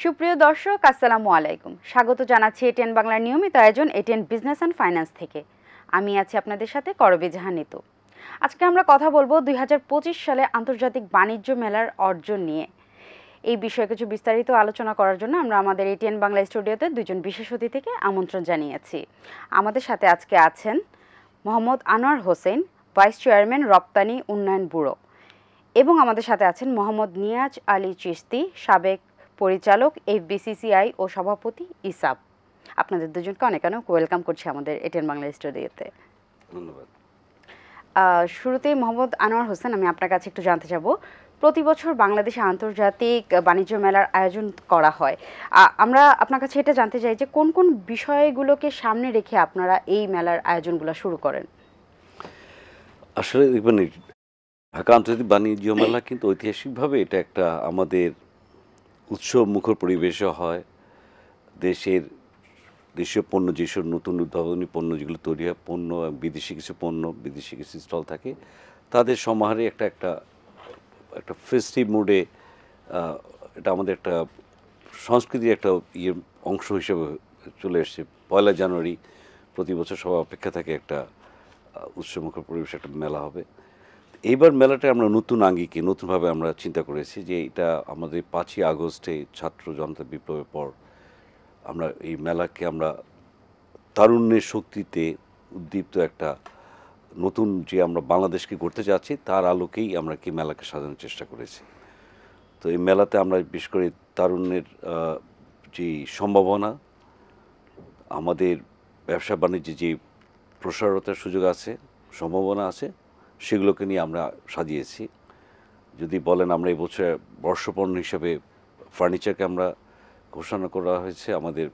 সুপ্রিয় দর্শক, আসসালামু আলাইকুম। স্বাগত জানাচ্ছি এটিএন বাংলার নিয়মিত আয়োজন এটিএন বিজনেস অ্যান্ড ফাইন্যান্স থেকে। আমি আছি আপনাদের সাথে করবী জাহান নিতু। আজকে আমরা কথা বলবো 2025 সালে আন্তর্জাতিক বাণিজ্য মেলার অর্জন নিয়ে। এই বিষয়ে কিছু বিস্তারিত আলোচনা করার জন্য আমরা আমাদের এটিএন বাংলা স্টুডিওতে দুজন বিশেষ অতিথিকে আমন্ত্রণ জানিয়েছি। আমাদের সাথে আজকে আছেন মোহাম্মদ আনোয়ার হোসেন, ভাইস চেয়ারম্যান রপ্তানি উন্নয়ন ব্যুরো, এবং আমাদের সাথে আছেন মোহাম্মদ নিয়াজ আলী চিশতি, সাবেক পরিচালক এফবিসিসিআই ও সভাপতি ইসাব। আপনাদের দুজনকে অনেক অনেক ওয়েলকাম করছি আমাদের এটিএন বাংলা স্টুডিওতে। ধন্যবাদ। শুরুতেই মোহাম্মদ আনোয়ার হোসেন, আমি আপনার কাছে একটু জানতে চাবো, প্রতি বছর বাংলাদেশে আন্তর্জাতিক বাণিজ্য মেলার আয়োজন করা হয়। আমরা আপনার কাছে এটা জানতে চাই যে কোন কোন বিষয়গুলোকে সামনে রেখে আপনারা এই মেলার আয়োজনগুলো শুরু করেন? আসলে দেখবেন, ঢাকা আন্তর্জাতিক বাণিজ্য মেলা কিন্তু ঐতিহাসিকভাবে এটা একটা আমাদের উৎসব মুখর পরিবেশও হয়। দেশীয় পণ্য, যেসব নতুন উদ্ভাবনী পণ্য যেগুলো তৈরি হয়, পণ্য বিদেশি কিছু পণ্য, বিদেশি কিছু স্টল থাকে, তাদের সমাহারে একটা একটা একটা ফেস্টিভ মুডে এটা আমাদের একটা সংস্কৃতির একটা অংশ হিসেবে চলে এসছে। 1 জানুয়ারি প্রতি বছর সবার অপেক্ষা থাকে একটা উৎসবমুখর পরিবেশ, একটা মেলা হবে। এইবার মেলাটা আমরা নতুন আঙ্গিকে নতুনভাবে আমরা চিন্তা করেছি যে এটা আমাদের 5ই আগস্টে ছাত্র জনতা বিপ্লবের পর আমরা এই মেলাকে আমরা তারুণ্যের শক্তিতে উদ্দীপ্ত একটা নতুন যে আমরা বাংলাদেশকে করতে যাচ্ছি তার আলোকেই আমরা কি মেলাকে সাজানোর চেষ্টা করেছি। তো এই মেলাতে আমরা বিশেষ করে তারুণ্যের যে সম্ভাবনা, আমাদের ব্যবসা বাণিজ্যে যে প্রসারতার সুযোগ আছে, সম্ভাবনা আছে, সেগুলোকে নিয়ে আমরা সাজিয়েছি। যদি বলেন, আমরা এই বছর বর্ষপণ্য হিসাবে ফার্নিচারকে আমরা ঘোষণা করা হয়েছে। আমাদের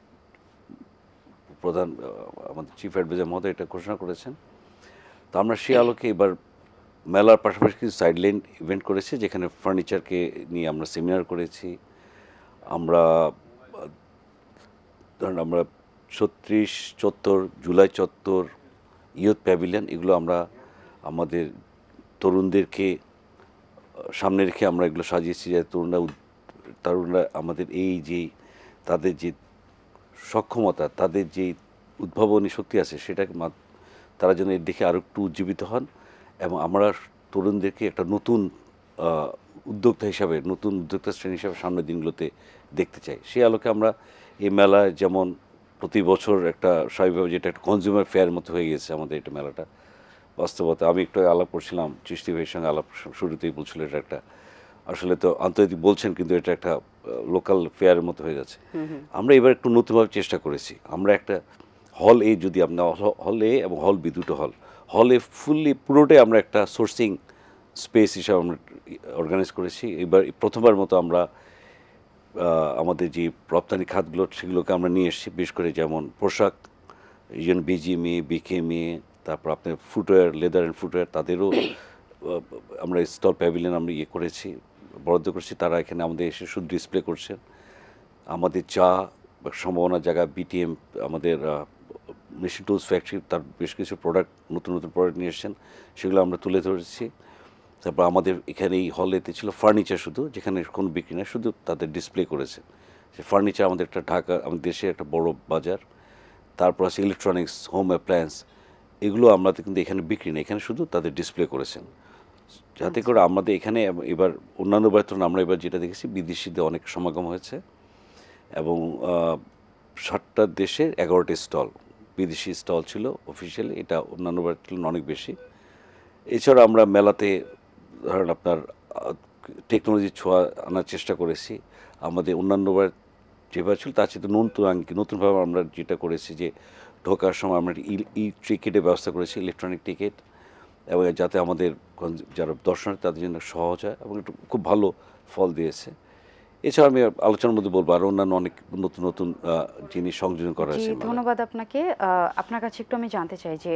আমাদের চিফ অ্যাডভাইজার মহোদয় এটা ঘোষণা করেছেন। তো আমরা সেই আলোকে এবার মেলার পাশাপাশি কিছু সাইডলাইন ইভেন্ট করেছি, যেখানে ফার্নিচারকে নিয়ে আমরা সেমিনার করেছি। আমরা ধরেন আমরা 36 চত্বর, জুলাই চত্বর, ইয়ুথ প্যাভিলিয়ন, এগুলো আমরা আমাদের তরুণদেরকে সামনে রেখে আমরা এগুলো সাজিয়েছি, যে তরুণরা আমাদের এই যে তাদের যে সক্ষমতা, তাদের যে উদ্ভাবনী শক্তি আছে, সেটাকে তারা যেন এর দেখে আরও একটু উজ্জীবিত হন, এবং আমরা তরুণদেরকে একটা নতুন উদ্যোক্তা হিসাবে, নতুন উদ্যোক্তা শ্রেণী হিসাবে সামনের দিনগুলোতে দেখতে চাই। সেই আলোকে আমরা এই মেলায়, যেমন প্রতি বছর একটা স্বাভাবিকভাবে যেটা একটা কনজিউমার ফেয়ার মতো হয়ে গেছে আমাদের এটা মেলাটা, বাস্তবতা আমি একটু আলাপ করছিলাম চিশতি ভাইয়ের সঙ্গে, আলাপ শুরুতেই বলছিল এটা একটা, আসলে তো আন্তর্জাতিক বলছেন কিন্তু এটা একটা লোকাল ফেয়ারের মতো হয়ে যাচ্ছে। আমরা এবার একটু নতুনভাবে চেষ্টা করেছি। আমরা একটা হল এ, যদি আপনার হল এ এবং হল বি দুটো হলে ফুললি পুরোটাই আমরা একটা সোর্সিং স্পেস হিসাবে আমরা অর্গানাইজ করেছি। এবার প্রথমবার মতো আমরা আমাদের যে রপ্তানি খাতগুলো সেগুলোকে আমরা নিয়ে এসেছি, বিশেষ করে যেমন পোশাক, ইভেন বিজিএমএ, বিকেএমএ, তারপর আপনার ফুটওয়্যার, লেদার অ্যান্ড ফুটওয়্যার, তাদেরও আমরা স্টল প্যাভিলিয়ন আমরা করেছি, বরাদ্দ করেছি। তারা এখানে আমাদের এসে শুধু ডিসপ্লে করছেন। আমাদের চা সম্ভাবনার জায়গা বিটিএম, আমাদের মেশিন টুলস ফ্যাক্টরি, তার বেশ কিছু প্রোডাক্ট, নতুন নতুন প্রোডাক্ট নিয়ে এসেছেন, সেগুলো আমরা তুলে ধরেছি। তারপর আমাদের এখানে এই হলেতে ছিল ফার্নিচার শুধু, যেখানে কোনো বিক্রি না, শুধু তাদের ডিসপ্লে করেছে। সে ফার্নিচার আমাদের একটা ঢাকা, আমাদের দেশে একটা বড় বাজার। তারপর আছে ইলেকট্রনিক্স, হোম অ্যাপ্লায়েন্স, এগুলো আমরা কিন্তু এখানে বিক্রি না, এখানে শুধু তাদের ডিসপ্লে করেছেন, যাতে করে আমাদের এখানে এবার অন্যান্য বার তুলনায় আমরা এবার যেটা দেখেছি, বিদেশিদের অনেক সমাগম হয়েছে, এবং 60টা দেশের 11টি স্টল, বিদেশি স্টল ছিল অফিসিয়ালি, এটা অন্যান্য বার তুলনায় অনেক বেশি। এছাড়া আমরা মেলাতে ধরেন আপনার টেকনোলজির ছোঁয়া আনার চেষ্টা করেছি। আমাদের অন্যান্যবার যেভাবে ছিল তার সাথে নতুনভাবে আমরা যেটা করেছি, যে ঢোকার সময় আমরা টিকিটের ব্যবস্থা করেছি, ইলেকট্রনিক টিকিট, এবং যাতে আমাদের যারা দর্শনার্থী তাদের জন্য সহজ হয়, এবং একটু খুব ভালো ফল দিয়েছে। এছাড়া আমি আলোচনার মধ্যে বলবো আরও অন্যান্য অনেক নতুন নতুন জিনিস সংযোজন করা হয়েছে। ধন্যবাদ আপনাকে। আপনার কাছে একটু আমি জানতে চাই যে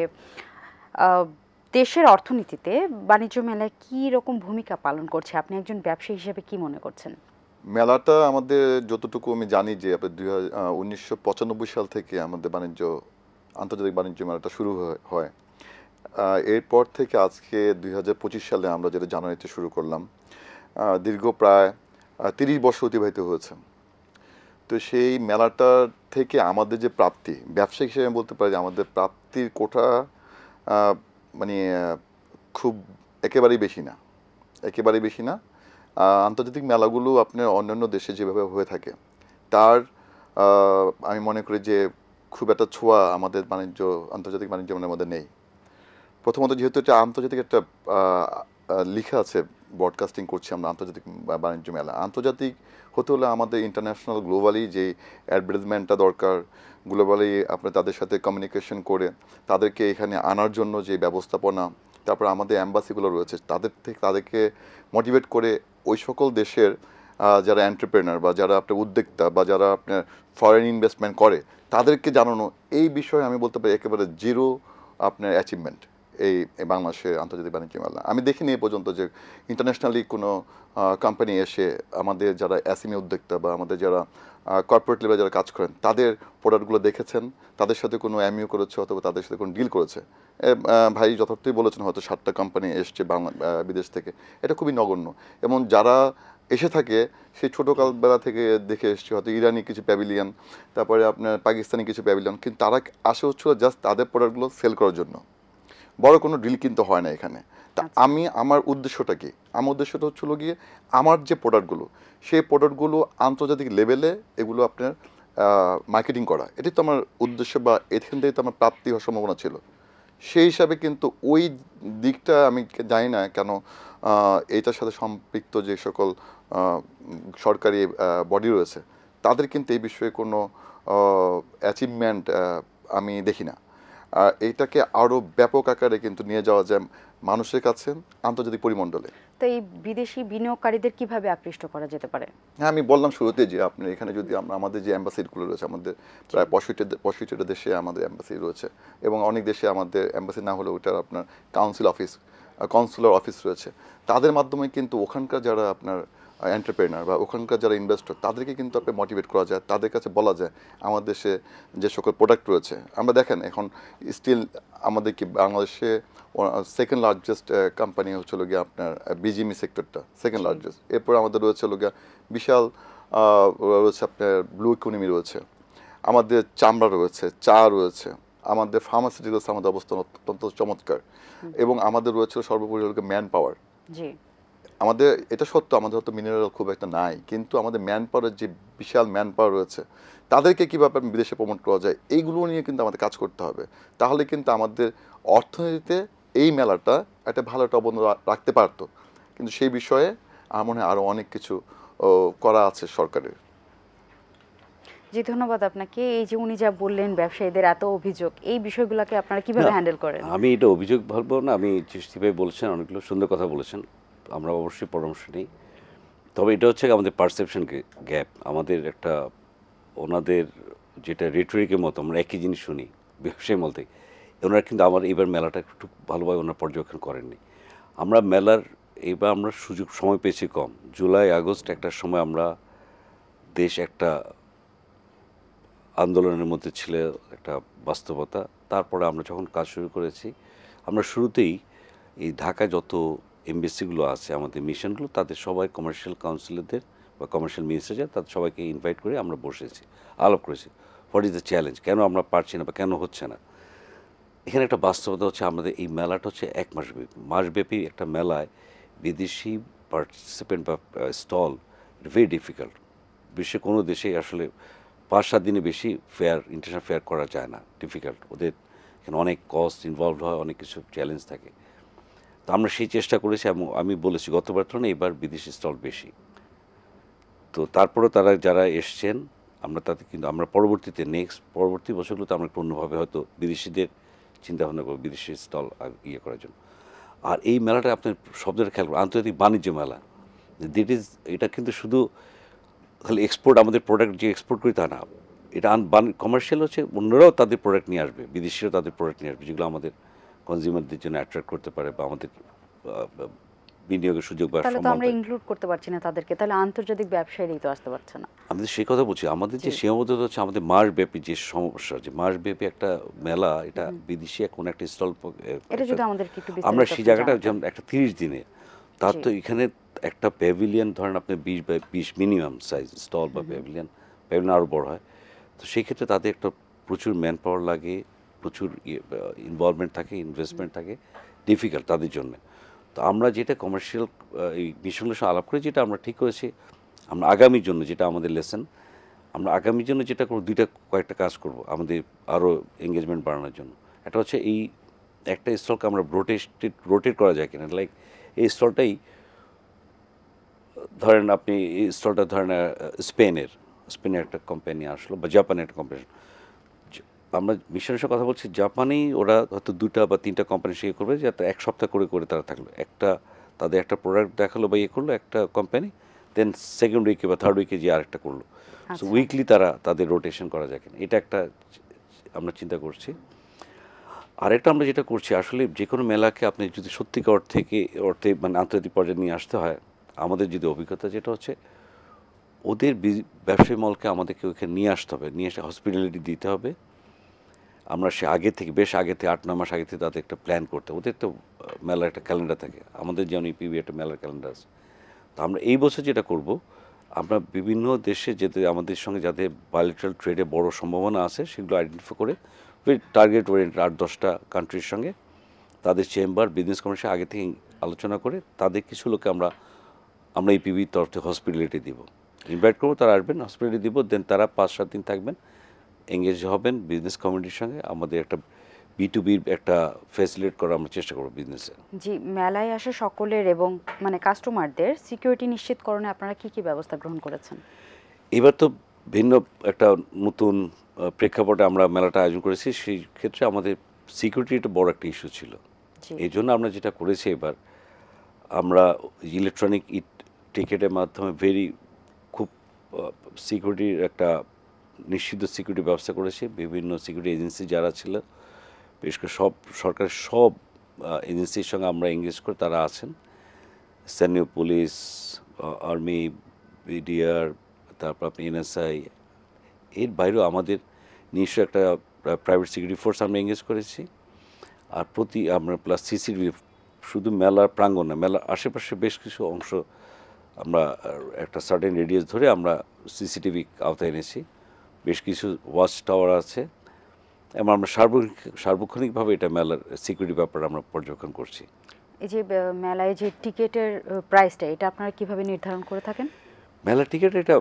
দেশের অর্থনীতিতে বাণিজ্য মেলায় কী রকম ভূমিকা পালন করছে, আপনি একজন ব্যবসায়ী হিসেবে কি মনে করছেন? মেলাটা আমাদের যতটুকু আমি জানি যে আপনার 1995 সাল থেকে আমাদের আন্তর্জাতিক বাণিজ্য মেলাটা শুরু হয়। এরপর থেকে আজকে 2025 সালে আমরা যেটা জানুয়ারিতে শুরু করলাম, দীর্ঘ প্রায় 30 বছর অতিবাহিত হয়েছে। তো সেই মেলাটা থেকে আমাদের যে প্রাপ্তি, ব্যবসায়িক হিসেবে আমি বলতে পারি যে আমাদের প্রাপ্তির কোটা আহ, মানে খুব একেবারেই বেশি না, একেবারেই বেশি না। আন্তর্জাতিক মেলাগুলো আপনার অন্যান্য দেশে যেভাবে হয়ে থাকে তার আমি মনে করি যে খুব একটা ছোঁয়া আমাদের আন্তর্জাতিক বাণিজ্য মেলার মধ্যে নেই। প্রথমত যেহেতু এটা আন্তর্জাতিক একটা লেখা আছে, ব্রডকাস্টিং করছি আমরা আন্তর্জাতিক বাণিজ্য মেলা। আন্তর্জাতিক হতে হলে আমাদের ইন্টারন্যাশনাল গ্লোবালি যে অ্যাডভার্টাইজমেন্টটা দরকার, গ্লোবালি আপনার তাদের সাথে কমিউনিকেশন করে তাদেরকে এখানে আনার জন্য যে ব্যবস্থাপনা, তারপর আমাদের অ্যাম্বাসিগুলো রয়েছে তাদেরকে মোটিভেট করে ওই সকল দেশের যারা এন্টারপ্রেনার বা যারা আপনার উদ্যোক্তা বা যারা আপনার ফরেন ইনভেস্টমেন্ট করে তাদেরকে জানানো, এই বিষয়ে আমি বলতে পারি একেবারে জিরো আপনার অ্যাচিভমেন্ট এই বাংলাদেশের আন্তর্জাতিক বাণিজ্য মেলা। আমি দেখিনি এ পর্যন্ত যে ইন্টারন্যাশনালি কোনো কোম্পানি এসে আমাদের যারা এসএমই উদ্যোক্তা বা আমাদের যারা কর্পোরেট লেভেলে যারা কাজ করেন তাদের প্রোডাক্টগুলো দেখেছেন, তাদের সাথে কোনো এমইউ করেছে অথবা তাদের সাথে কোনো ডিল করেছে। ভাই যথার্থই বলেছেন, হয়তো 7টা কোম্পানি এসছে বিদেশ থেকে, এটা খুবই নগণ্য। এবং যারা এসে থাকে সেই ছোটোকালবেলা থেকে দেখে এসছে, হয়তো ইরানি কিছু প্যাভিলিয়ন, তারপরে আপনার পাকিস্তানি কিছু প্যাভিলিয়ন, কিন্তু তারা আসে হচ্ছিল জাস্ট তাদের প্রোডাক্টগুলো সেল করার জন্য, বড় কোনো ডিল কিন্তু হয় না এখানে। তা আমার উদ্দেশ্যটা কি? আমার উদ্দেশ্যটা হচ্ছিল গিয়ে আমার যে প্রোডাক্টগুলো, সেই প্রোডাক্টগুলো আন্তর্জাতিক লেভেলে এগুলো আপনার মার্কেটিং করা, এটাই তো আমার উদ্দেশ্য, বা এখান থেকে তো আমার প্রাপ্তি হওয়ার সম্ভাবনা ছিল। সেই হিসাবে কিন্তু ওই দিকটা আমি জানি না কেন এইটার সাথে সম্পৃক্ত যে সকল সরকারি বডি রয়েছে তাদের কিন্তু এই বিষয়ে কোনো অ্যাচিভমেন্ট আমি দেখি না। এইটাকে আরও ব্যাপক আকারে কিন্তু নিয়ে যাওয়া যায় মানুষের কাছে, আন্তর্জাতিক পরিমণ্ডলে। তো এই বিদেশি বিনিয়োগকারীদের কিভাবে আকৃষ্ট করা যেতে পারে? হ্যাঁ, আমি বললাম শুরুতে যে আপনার এখানে যদি আমাদের যে অ্যাম্বাসিগুলো রয়েছে, আমাদের প্রায় 65টা দেশে আমাদের অ্যাম্বাসি রয়েছে, এবং অনেক দেশে আমাদের অ্যাম্বাসি না হলেও ওটার আপনার কনসুলার অফিস রয়েছে। তাদের মাধ্যমে কিন্তু ওখানকার যারা আপনার এন্টারপ্রেনার বা ওখানকার যারা ইনভেস্টর তাদেরকে কিন্তু আপনি মোটিভেট করা যায়, তাদের কাছে বলা যায় আমার দেশে যে সকল প্রোডাক্ট রয়েছে। আমরা দেখেন এখন স্টিল আমাদের কি বাংলাদেশে সেকেন্ড লার্জেস্ট কোম্পানি হচ্ছিল গিয়ে আপনার বিজিএমই সেক্টরটা সেকেন্ড লার্জেস্ট। এরপর আমাদের রয়েছে গিয়ে বিশাল রয়েছে আপনার ব্লু ইকোনমি রয়েছে, আমাদের চামড়া রয়েছে, চা রয়েছে, আমাদের ফার্মাসিউটিক্যালস, আমাদের অবস্থান অত্যন্ত চমৎকার, এবং আমাদের রয়েছে সর্বোপরি হল ম্যান পাওয়ার। জি, আমাদের এটা সত্য আমাদের হয়তো মিনারেল খুব একটা নাই, কিন্তু আমাদের ম্যান পাওয়ারের যে বিশাল ম্যান পাওয়ার রয়েছে তাদেরকে কীভাবে বিদেশে প্রমোট করা যায় এইগুলো নিয়ে কিন্তু আমাদের কাজ করতে হবে। তাহলে কিন্তু আমাদের অর্থনীতিতে এই মেলাটা একটা ভালো একটা অবদান রাখতে পারতো। কিন্তু সেই বিষয়ে আমার মনে হয় আরও অনেক কিছু করা আছে সরকারের। জি, ধন্যবাদ আপনাকে। এই যে উনি যা বললেন ব্যবসায়ীদের এত অভিযোগ, এই বিষয়গুলোকে আপনারা কিভাবে হ্যান্ডেল করেন? আমি এটা অভিযোগ বলবো না, আমি চিস্তি ভাই বলেছেন, অনেকগুলো সুন্দর কথা বলেছেন, আমরা অবশ্যই পরামর্শ নিই। তবে এটা হচ্ছে আমাদের পারসেপশন গ্যাপ, আমাদের একটা ওনাদের যেটা রেটরিকের মতো আমরা একই জিনিস শুনি ব্যবসায়ী মল থেকে, ওনারা কিন্তু আমার এবার মেলাটা একটু ভালোভাবে ওনারা পর্যবেক্ষণ করেননি। আমরা মেলার এইবার আমরা সুযোগ সময় পেয়েছি কম, জুলাই আগস্ট একটা সময় আমরা দেশ একটা আন্দোলনের মধ্যে ছিল, একটা বাস্তবতা। তারপরে আমরা যখন কাজ শুরু করেছি, আমরা শুরুতেই এই ঢাকায় যত এমবেসিগুলো আছে, আমাদের মিশনগুলো, তাদের সবাই কমার্শিয়াল কাউন্সিলরদের বা কমার্শিয়াল মিনিস্টার তাদের সবাইকে ইনভাইট করে আমরা বসেছি, আলাপ করেছি হোয়াট ইজ দ্য চ্যালেঞ্জ, কেন আমরা পারছি না বা কেন হচ্ছে না। এখানে একটা বাস্তবতা হচ্ছে আমাদের এই মেলাটা হচ্ছে এক মাসব্যাপী একটা মেলায় বিদেশি পার্টিসিপেন্ট বা স্টল ভেরি ডিফিকাল্ট। বিশ্বে কোনো দেশে আসলে 5-7 দিনে বেশি ইন্টারন্যাশনাল ফেয়ার করা যায় না, ডিফিকাল্ট। ওদের এখানে অনেক কস্ট ইনভলভ হয়, অনেক কিছু চ্যালেঞ্জ থাকে। তো আমরা সেই চেষ্টা করেছি, এবং আমি বলেছি গতবার তো না এবার বিদেশি স্টল বেশি। তো তারপরে তারা যারা এসছেন আমরা তাদের কিন্তু আমরা পরবর্তী বছরগুলোতে আমরা একটু অন্যভাবে হয়তো বিদেশিদের চিন্তাভাবনা করব, বিদেশি স্টল ইয়ে করার জন্য। আর এই মেলাটা আপনার শব্দটা খেয়াল করুন, আন্তর্জাতিক বাণিজ্য মেলা। এটা কিন্তু শুধু খালি এক্সপোর্ট, আমাদের প্রোডাক্ট যে এক্সপোর্ট করি তা না, এটা কমার্শিয়াল হচ্ছে, অন্যরাও তাদের প্রোডাক্ট নিয়ে আসবে, বিদেশিরাও তাদের প্রোডাক্ট নিয়ে আসবে, যেগুলো আমাদের কনজিউমারদের জন্য অ্যাট্রাক্ট করতে পারে বা আমাদের বিনিয়োগের সুযোগ বা তাহলে তো আমরা ইনক্লুড করতে পারছি না তাদেরকে, তাহলে আন্তর্জাতিক ব্যবসায়ীরাই তো আসতে পারছে না। আমাদের সেই কথা বলছি, আমাদের যে সীমাবদ্ধতা হচ্ছে আমাদের মাসব্যাপী যে সমস্যা, যে মাসব্যাপী একটা মেলা, এটা বিদেশি কোনো একটা স্টল, এটা যদি আমাদেরকে একটু আমরা সেই জায়গাটা যেমন একটা 30 দিনে, তার তো এখানে একটা প্যাভিলিয়ন ধরেন আপনি 20 মিনিমাম সাইজ স্টল বা প্যাভিলিয়ন আরও বড় হয়। তো সেই ক্ষেত্রে তাদের একটা প্রচুর ম্যান পাওয়ার লাগে, প্রচুর ইনভলভমেন্ট থাকে, ইনভেস্টমেন্ট থাকে, ডিফিকাল্ট তাদের জন্য। তো আমরা যেটা কমার্শিয়াল এই বিষয়গুলোর সঙ্গে আলাপ করে যেটা আমরা ঠিক করেছি, আমরা আগামীর জন্য যেটা আমাদের লেসন, আমরা আগামীর জন্য যেটা করবো, কয়েকটা কাজ করব আমাদের আরও এঙ্গেজমেন্ট বাড়ানোর জন্য। একটা হচ্ছে এই একটা স্টলকে আমরা রোটেট করা যায় কিনা, লাইক এই স্টলটাই ধরেন আপনি এই স্টলটা ধরেন স্পেনের একটা কোম্পানি আসলো বা জাপানের একটা কোম্পানি, আমরা মিশনের সাথে কথা বলছি, জাপানেই ওরা হয়তো 2টা বা 3টা কোম্পানি সে করবে, যাতে এক সপ্তাহ করে করে তারা থাকলো, তাদের একটা প্রোডাক্ট দেখালো বা করলো একটা কোম্পানি, দেন সেকেন্ড উইকে বা থার্ড উইকে যে আরেকটা করলো। সো উইকলি তাদের রোটেশন করা যায় কিনা, এটা একটা আমরা চিন্তা করছি। আরেকটা আমরা যেটা করছি, আসলে যে কোনো মেলাকে আপনি যদি সত্যিকার অর্থে মানে আন্তর্জাতিক পর্যায়ে নিয়ে আসতে হয়, আমাদের যদি অভিজ্ঞতা যেটা হচ্ছে, ওদের ব্যবসায়ী মলকে আমাদেরকে ওইখানে নিয়ে আসতে হবে, নিয়ে এসে হসপিটালিটি দিতে হবে। আমরা সে বেশ আগে থেকে 8-9 মাস আগে থেকে তাদের একটা প্ল্যান করতে, ওদের তো মেলার একটা ক্যালেন্ডার থাকে, আমাদের যেমন ইপিবি একটা মেলার ক্যালেন্ডার আছে। তো আমরা এই বছর যেটা করব, আমরা বিভিন্ন দেশে যেতে আমাদের সঙ্গে যাদের বায়োলেটারাল ট্রেডে বড় সম্ভাবনা আছে সেগুলো আইডেন্টিফাই করে টার্গেট ওরিয়েন্টেড 8-10টা কান্ট্রির সঙ্গে তাদের চেম্বার বিজনেস কমিশন আগে থেকে আলোচনা করে তাদের কিছু লোককে আমরা ইপিবির তরফ থেকে হসপিটালিটি দিব, ইনভাইট করবো, তারা আসবেন, হসপিটালিটি দিব, দেন তারা 5-7 দিন থাকবেন, এঙ্গেজ হবেন বিজনেস কমিউনিটির সঙ্গে। আমাদের একটা B2Bর একটা ফ্যাসিলিটেট করার আমরা চেষ্টা করবো বিজনেসে। জি, মেলায় আসা সকলের এবং মানে কাস্টমারদের সিকিউরিটি নিশ্চিতকরণে আপনারা কি কি ব্যবস্থা গ্রহণ করেছেন? এবার তো ভিন্ন একটা নতুন প্রেক্ষাপটে আমরা মেলাটা আয়োজন করেছি, সেই ক্ষেত্রে আমাদের সিকিউরিটি একটা বড় একটা ইস্যু ছিল। এই জন্য আমরা যেটা করেছি, এবার আমরা ইলেকট্রনিক টিকেটের মাধ্যমে খুব সিকিউরিটির একটা নিশ্চিত সিকিউরিটি ব্যবস্থা করেছি। বিভিন্ন সিকিউরিটি এজেন্সি যারা ছিল, বিশেষ করে সরকারের সব এজেন্সির সঙ্গে আমরা এঙ্গেজ করে তারা আছেন, স্থানীয় পুলিশ, আর্মি, বিডিআর, তারপর আপনি NSI, এর বাইরেও আমাদের নিজস্ব একটা প্রাইভেট সিকিউরিটি ফোর্স আমরা এঙ্গেজ করেছি। আর আমরা প্লাস CCTV, শুধু মেলার প্রাঙ্গণ না, মেলার আশেপাশে বেশ কিছু অংশ আমরা একটা সার্টেন রেডিয়াস ধরে আমরা CCTV আওতায় এনেছি, বেশ কিছু ওয়াচ টাওয়ার আছে, এবং আমরা সার্বক্ষণিকভাবে এটা মেলার সিকিউরিটি ব্যাপারে আমরা পর্যবেক্ষণ করছি। এই যে মেলায় যে টিকেটের প্রাইসটা, এটা আপনারা কিভাবে নির্ধারণ করে থাকেন? মেলার টিকিট এটা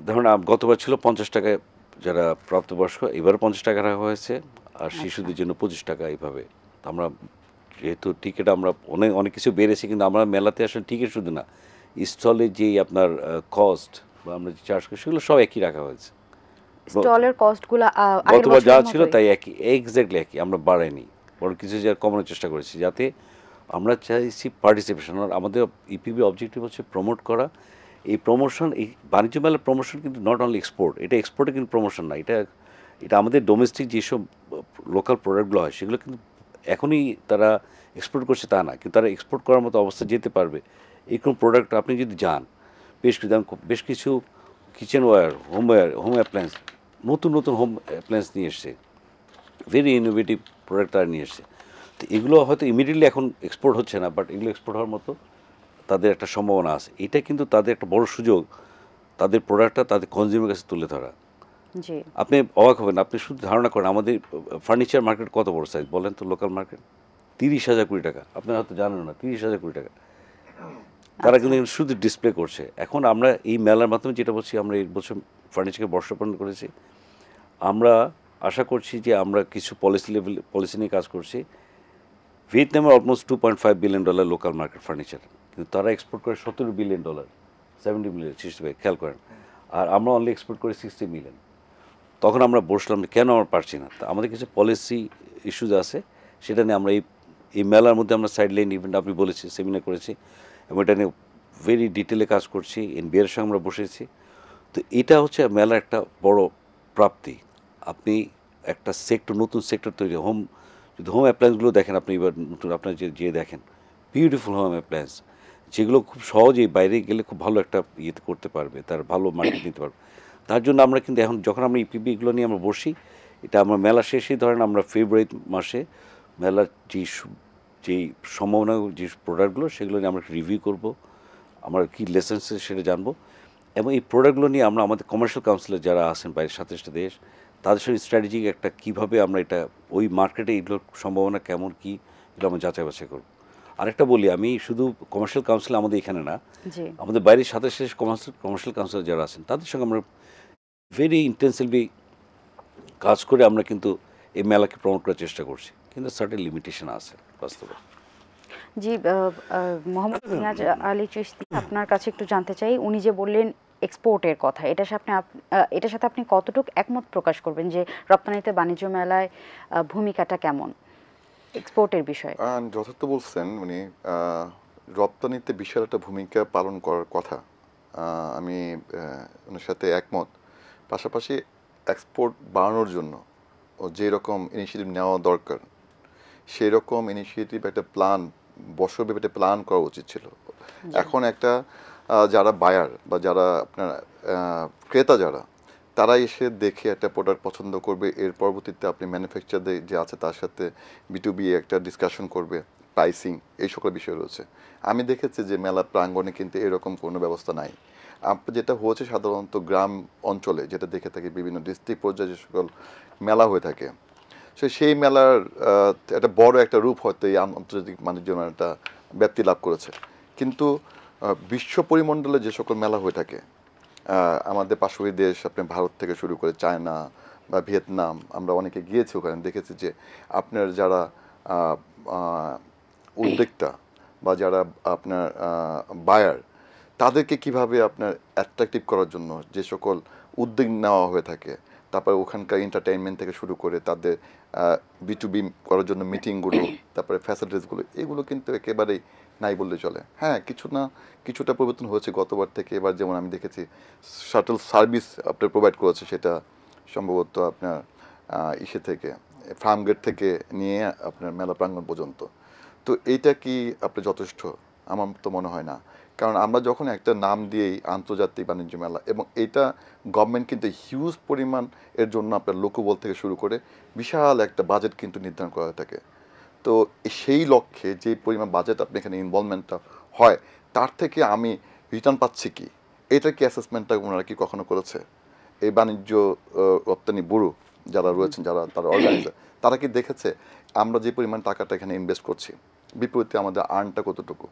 ধরুন গতবার ছিল 50 টাকায় যারা প্রাপ্তবয়স্ক, এবারও 50 টাকা রাখা হয়েছে, আর শিশুদের জন্য 25 টাকা এইভাবে। আমরা যেহেতু টিকিট আমরা অনেক কিছু বেড়েছি, কিন্তু আমরা মেলাতে আসলে টিকিট শুধু না, স্টলে যেই আপনার কস্ট বা আমরা যে চার্জ করি সেগুলো সব একই রাখা হয়েছে। স্টলের কস্টগুলো গতবার যা ছিল তাই একই, এক্স্যাক্টলি একই, আমরা বাড়াইনি, বড় কিছু যা কমানোর চেষ্টা করেছি, যাতে আমরা চাইছি পার্টিসিপেশন। আমাদের ইপিবি অবজেক্টিভ হচ্ছে প্রমোট করা। এই প্রমোশন, এই বাণিজ্য মেলার প্রমোশন কিন্তু নট অনলি এক্সপোর্ট, এটা এক্সপোর্টে কিন্তু প্রমোশন না, এটা আমাদের ডোমেস্টিক যেসব লোকাল প্রোডাক্টগুলো হয় সেগুলো কিন্তু এখনই তারা এক্সপোর্ট করছে তা না, কিন্তু তারা এক্সপোর্ট করার মতো অবস্থা যেতে পারবে এরকম প্রোডাক্ট আপনি যদি যান। বেশ কিছু কিচেনওয়্যার, হোম অ্যাপ্লায়েন্স, নতুন হোম অ্যাপ্লায়েন্স নিয়ে এসছে, ভেরি ইনোভেটিভ প্রোডাক্ট তারা নিয়ে এসছে। তো এগুলো হয়তো ইমিডিয়েটলি এখন এক্সপোর্ট হচ্ছে না, বাট এগুলো এক্সপোর্ট হওয়ার মতো তাদের একটা সম্ভাবনা আছে। এটা কিন্তু তাদের একটা বড় সুযোগ, তাদের প্রোডাক্টটা তাদের কনজিউমার কাছে তুলে ধরা। জি, আপনি অবাক হবেন, আপনি শুধু ধারণা করেন আমাদের ফার্নিচার মার্কেট কত বড় সাইজ বলেন তো, লোকাল মার্কেট 30,000 কোটি টাকা, আপনারা হয়তো জানেন না, 30,000 কোটি টাকা তারা কিন্তু শুধু ডিসপ্লে করছে। এখন আমরা এই মেলার মাধ্যমে যেটা বলছি, আমরা এই বছর ফার্নিচারকে বর্ষাপন্ন করেছি, আমরা আশা করছি যে আমরা কিছু পলিসি নিয়ে কাজ করছি। ভিয়েতনামের almost $2.5 billion local market furniture, কিন্তু তারা এক্সপোর্ট করে $17 বিলিয়ন, 70 মিলিয়ন, 60, খেয়াল করেন। আর আমরা অনলি এক্সপোর্ট করি 60 মিলিয়ন। তখন আমরা বসলাম কেন আমরা পারছি না, তা আমাদের কিছু পলিসি ইস্যুজ আছে, সেটা নিয়ে আমরা এই মেলার মধ্যে আমরা সাইডলাইন ইভেন্ট আপনি বলেছি, সেমিনার করেছি, এবং এটা নিয়ে ভেরি ডিটেলে কাজ করছি, NBR সঙ্গে আমরা বসেছি। তো এটা হচ্ছে মেলার একটা বড় প্রাপ্তি। আপনি একটা নতুন সেক্টর তৈরি, যদি হোম অ্যাপ্লায়েন্সগুলো দেখেন আপনি, এবার নতুন আপনার যে দেখেন বিউটিফুল হোম অ্যাপ্লায়েন্স, যেগুলো খুব সহজেই বাইরে গেলে খুব ভালো একটা ইয়েতে করতে পারবে, তার ভালো মার্কেট নিতে পারবে। তার জন্য আমরা কিন্তু এখন যখন আমরা ইপিবি এগুলো নিয়ে আমরা বসি, এটা আমরা মেলা শেষেই ধরেন আমরা ফেব্রুয়ারি মাসে মেলার যেই সম্ভাবনা, যে প্রোডাক্টগুলো সেগুলো নিয়ে আমরা রিভিউ করব, আমরা কী লেসেন্স সেটা জানবো, এবং এই প্রোডাক্টগুলো নিয়ে আমরা আমাদের কমার্শিয়াল কাউন্সিলে যারা আছেন বাইরের 27টা দেশ, তাদের সাথে স্ট্র্যাটেজিক একটা কীভাবে আমরা এটা ওই মার্কেটে এগুলোর সম্ভাবনা কেমন কী এগুলো আমরা যাচাই বাছাই করব। আরেকটা বলি, আমি শুধু কমার্শিয়াল কাউন্সিল আমাদের এখানে না, জি আমাদের বাইরের 27 কমার্শিয়াল কাউন্সিল যারা আছেন তাদের সঙ্গে আমরা ভেরি ইন্টেন্সিভলি কাজ করে আমরা কিন্তু এই মেলাকে প্রমোট করার চেষ্টা করছি, কিন্তু সার্টেন লিমিটেশন আছে বাস্তবে। জি মোহাম্মদ নিয়াজ আলী চিশতি, আপনার কাছে একটু জানতে চাই, উনি যে বললেন এক্সপোর্টের কথা, এটার সাথে আপনি কতটুকু একমত প্রকাশ করবেন যে রপ্তানিতে বাণিজ্য মেলায় ভূমিকাটা কেমন এক্সপোর্টের বিষয়ে? যথার্থ বলছেন উনি, রপ্তানিতে বিশাল একটা ভূমিকা পালন করার কথা, আমি ওনার সাথে একমত। পাশাপাশি এক্সপোর্ট বাড়ানোর জন্য ও যে রকম ইনিশিয়েটিভ নেওয়া দরকার সেই রকম ইনিশিয়েটিভ একটা প্ল্যান, বছরব্যাপী একটা প্ল্যান করা উচিত ছিল। এখন একটা যারা বায়ার বা যারা আপনার ক্রেতা যারা, তারা এসে দেখে একটা প্রোডাক্ট পছন্দ করবে, এর পরবর্তীতে আপনি ম্যানুফ্যাকচার যে আছে তার সাথে B2B একটা ডিসকাশন করবে, প্রাইসিং, এই সকল বিষয় রয়েছে। আমি দেখেছি যে মেলা প্রাঙ্গণে কিন্তু এরকম কোনো ব্যবস্থা নাই। যেটা হচ্ছে সাধারণত গ্রাম অঞ্চলে, যেটা দেখে থাকি বিভিন্ন ডিস্ট্রিক্ট পর্যায়ে যে সকল মেলা হয়ে থাকে, সেই মেলার একটা বড় একটা রূপ হয়তো এই আন্তর্জাতিক বাণিজ্য মেলাটা ব্যাপ্তি লাভ করেছে। কিন্তু বিশ্ব পরিমণ্ডলে যে সকল মেলা হয়ে থাকে, আমাদের পার্শ্ববর্তী দেশ, আপনি ভারত থেকে শুরু করে চায়না বা ভিয়েতনাম, আমরা অনেকে গিয়েছি ওখানে, দেখেছি যে আপনার যারা উদ্যোক্তা বা যারা আপনার বায়ার, তাদেরকে কিভাবে আপনার অ্যাট্রাকটিভ করার জন্য যে সকল উদ্যোগ নেওয়া হয়ে থাকে, তারপর ওখানকার এন্টারটেইনমেন্ট থেকে শুরু করে তাদের B2B করার জন্য মিটিংগুলো, তারপরে ফ্যাসিলিটিসগুলো, এগুলো কিন্তু একেবারেই নাই বললে চলে। হ্যাঁ, কিছুটা পরিবর্তন হয়েছে গতবার থেকে। এবার যেমন আমি দেখেছি শাটল সার্ভিস আপনার প্রোভাইড করেছে, সেটা সম্ভবত আপনার ইসে থেকে, ফার্মগেট থেকে নিয়ে আপনার মেলা প্রাঙ্গণ পর্যন্ত। তো এইটা কি আপনার যথেষ্ট? আমার তো মনে হয় না। কারণ আমরা যখন একটা নাম দিয়েই আন্তর্জাতিক বাণিজ্য মেলা, এবং এইটা গভর্নমেন্ট কিন্তু হিউজ পরিমাণ এর জন্য আপনার লোকবল থেকে শুরু করে বিশাল একটা বাজেট কিন্তু নির্ধারণ করা থাকে। তো সেই লক্ষ্যে যে পরিমাণ বাজেট আপনি এখানে ইনভলভমেন্টটা হয়, তার থেকে আমি রিটার্ন পাচ্ছি কি, এটা কি অ্যাসেসমেন্টটা ওনারা কি কখনো করেছে? এই বাণিজ্য রপ্তানি ব্যুরো যারা রয়েছেন, যারা তারা অর্গানাইজার, তারা কি দেখেছে আমরা যে পরিমাণ টাকাটা এখানে ইনভেস্ট করছি, বিপরীতে আমাদের আর্নটা কতটুকু,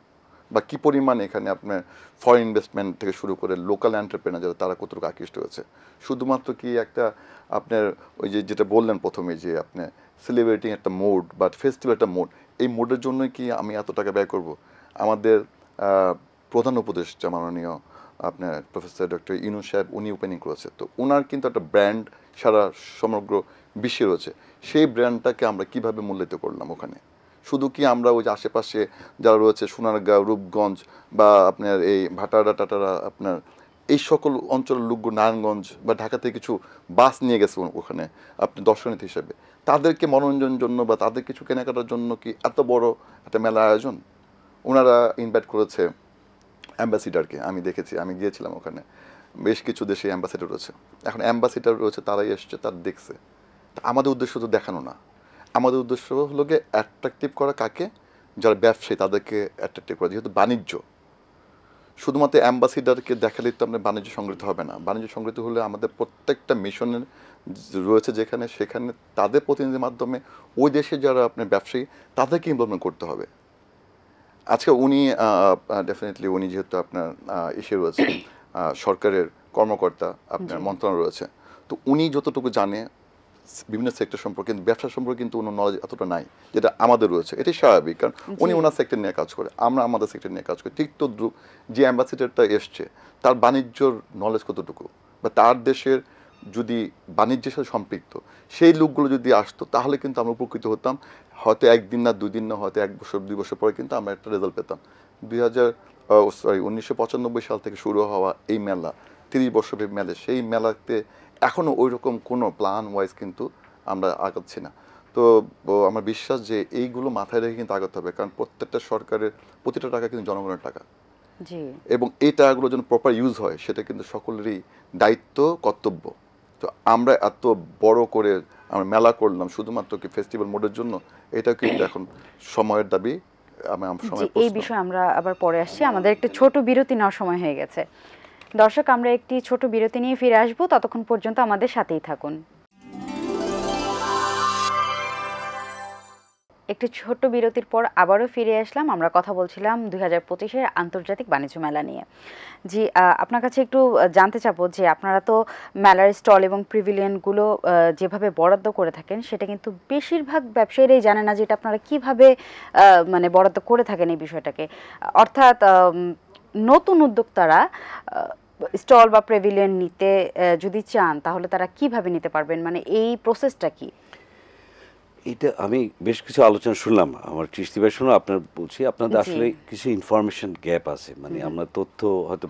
বা কী পরিমাণ এখানে আপনার ফরেন ইনভেস্টমেন্ট থেকে শুরু করে লোকাল এন্টারপ্রেনার যারা, তারা কতটুকু আকৃষ্ট হয়েছে? শুধুমাত্র কি একটা আপনার ওই যেটা বললেন প্রথমে, যে আপনার সেলিব্রেটিং একটা মোড বা ফেস্টিভ্যাল একটা মোড, এই মোডের জন্যই কি আমি এত টাকা ব্যয় করব? আমাদের প্রধান উপদেষ্টা মাননীয় আপনার প্রফেসর ডক্টর ইউনূস সাহেব, উনি ওপেনিং করেছে, তো ওনার কিন্তু একটা ব্র্যান্ড সারা সমগ্র বিশ্বে রয়েছে। সেই ব্র্যান্ডটাকে আমরা কিভাবে মূল্যায়িত করলাম ওখানে? শুধু কি আমরা ওই যে আশেপাশে যারা রয়েছে, সোনারগাঁও, রূপগঞ্জ বা আপনার এই ভাটারা টাটারা, আপনার এই সকল অঞ্চলের লোকগুলো, নারায়ণগঞ্জ বা ঢাকা থেকে কিছু বাস নিয়ে গেছে ওখানে আপনি দর্শনার্থী হিসেবে, তাদেরকে মনোরঞ্জনের জন্য বা তাদের কিছু কেনাকাটার জন্য কি এত বড় একটা মেলা আয়োজন? ওনারা ইনভাইট করেছে অ্যাম্বাসিডারকে, আমি দেখেছি, আমি গিয়েছিলাম ওখানে, বেশ কিছু দেশে অ্যাম্বাসিডার রয়েছে। এখন অ্যাম্বাসিডার রয়েছে, তারাই এসছে, তারা দেখছে। আমাদের উদ্দেশ্য তো দেখানো না, আমাদের উদ্দেশ্য হলো গিয়ে অ্যাট্রাকটিভ করা কাকে? যারা ব্যবসায়ী, তাদেরকে অ্যাট্রাকটিভ করা। যেহেতু বাণিজ্য, শুধুমাত্র অ্যাম্বাসিডারকে দেখালে তো আপনার বাণিজ্য সংগঠিত হবে না। বাণিজ্য সংগঠিত হলে আমাদের প্রত্যেকটা মিশনের রয়েছে যেখানে, সেখানে তাদের প্রতিনিধির মাধ্যমে ওই দেশে যারা আপনার ব্যবসায়ী, তাদেরকে ইনভলভমেন্ট করতে হবে। আজকে উনি ডেফিনেটলি উনি যেহেতু আপনার ইসে রয়েছে, সরকারের কর্মকর্তা, আপনার মন্ত্রণালয় রয়েছে, তো উনি যতটুকু জানে বিভিন্ন সেক্টর সম্পর্কে, কিন্তু ব্যবসা সম্পর্কে কিন্তু ওনার নলেজ এতটা নাই, যেটা আমাদের রয়েছে। এটাই স্বাভাবিক, কারণ উনি ওনার সেক্টর নিয়ে কাজ করে, আমরা আমাদের সেক্টর নিয়ে কাজ করি। ঠিক তদ্রুপ যে অ্যাম্বাসিডারটা এসছে, তার বাণিজ্যর নলেজ কতটুকু, বা তার দেশের যদি বাণিজ্যের সাথে সম্পৃক্ত সেই লোকগুলো যদি আসতো, তাহলে কিন্তু আমরা উপকৃত হতাম। হয়তো একদিন না, 2 দিন না, হয়তো 1 বছর 2 বছর পরে কিন্তু আমরা একটা রেজাল্ট পেতাম। 1995 সাল থেকে শুরু হওয়া এই মেলা, 30 বছরের মেলা, সেই মেলাতে এখনও ওই রকম কোনো প্ল্যান ওয়াইজ কিন্তু আমরা আগাচ্ছি না। তো আমার বিশ্বাস যে এইগুলো মাথায় রেখে কিন্তু আগাতে হবে, কারণ প্রত্যেকটা সরকারের প্রতিটা টাকা কিন্তু জনগণের টাকা, এবং এই টাকাগুলো যেন প্রপার ইউজ হয়, সেটা কিন্তু সকলেরই দায়িত্ব, কর্তব্য। তো আমরা এত বড় করে আমরা মেলা করলাম শুধুমাত্র কি ফেস্টিভ্যাল মোডের জন্য, এটা কিন্তু এখন সময়ের দাবি। এই বিষয়ে আমরা আবার পরে আসছি, আমাদের একটা ছোট বিরতি নেওয়ার সময় হয়ে গেছে। দর্শক, আমরা একটি ছোট বিরতি নিয়ে ফিরে আসব, ততক্ষণ পর্যন্ত আমাদের সাথেই থাকুন। একটি ছোট্ট বিরতির পর আবারও ফিরে আসলাম। আমরা কথা বলছিলাম 2025-এর আন্তর্জাতিক বাণিজ্য মেলা নিয়ে। জি, আপনার কাছে একটু জানতে চাবো যে আপনারা তো মেলার স্টল এবং প্রিভিলিয়নগুলো যেভাবে বরাদ্দ করে থাকেন, সেটা কিন্তু বেশিরভাগ ব্যবসায়ীরাই জানে না যে এটা আপনারা কিভাবে মানে বরাদ্দ করে থাকেন এই বিষয়টাকে। অর্থাৎ নতুন উদ্যোক্তারা স্টল বা প্রিভিলিয়ন নিতে যদি চান, তাহলে তারা কিভাবে নিতে পারবেন, মানে এই প্রসেসটা কি? এটা আমি বেশ কিছু আলোচনা শুনলাম, আমার কৃষ্টি ভাই শুনলাম, আপনার বলছি আপনাদের আসলে কিছু ইনফরমেশন গ্যাপ আছে, মানে আমরা তথ্য হয়তো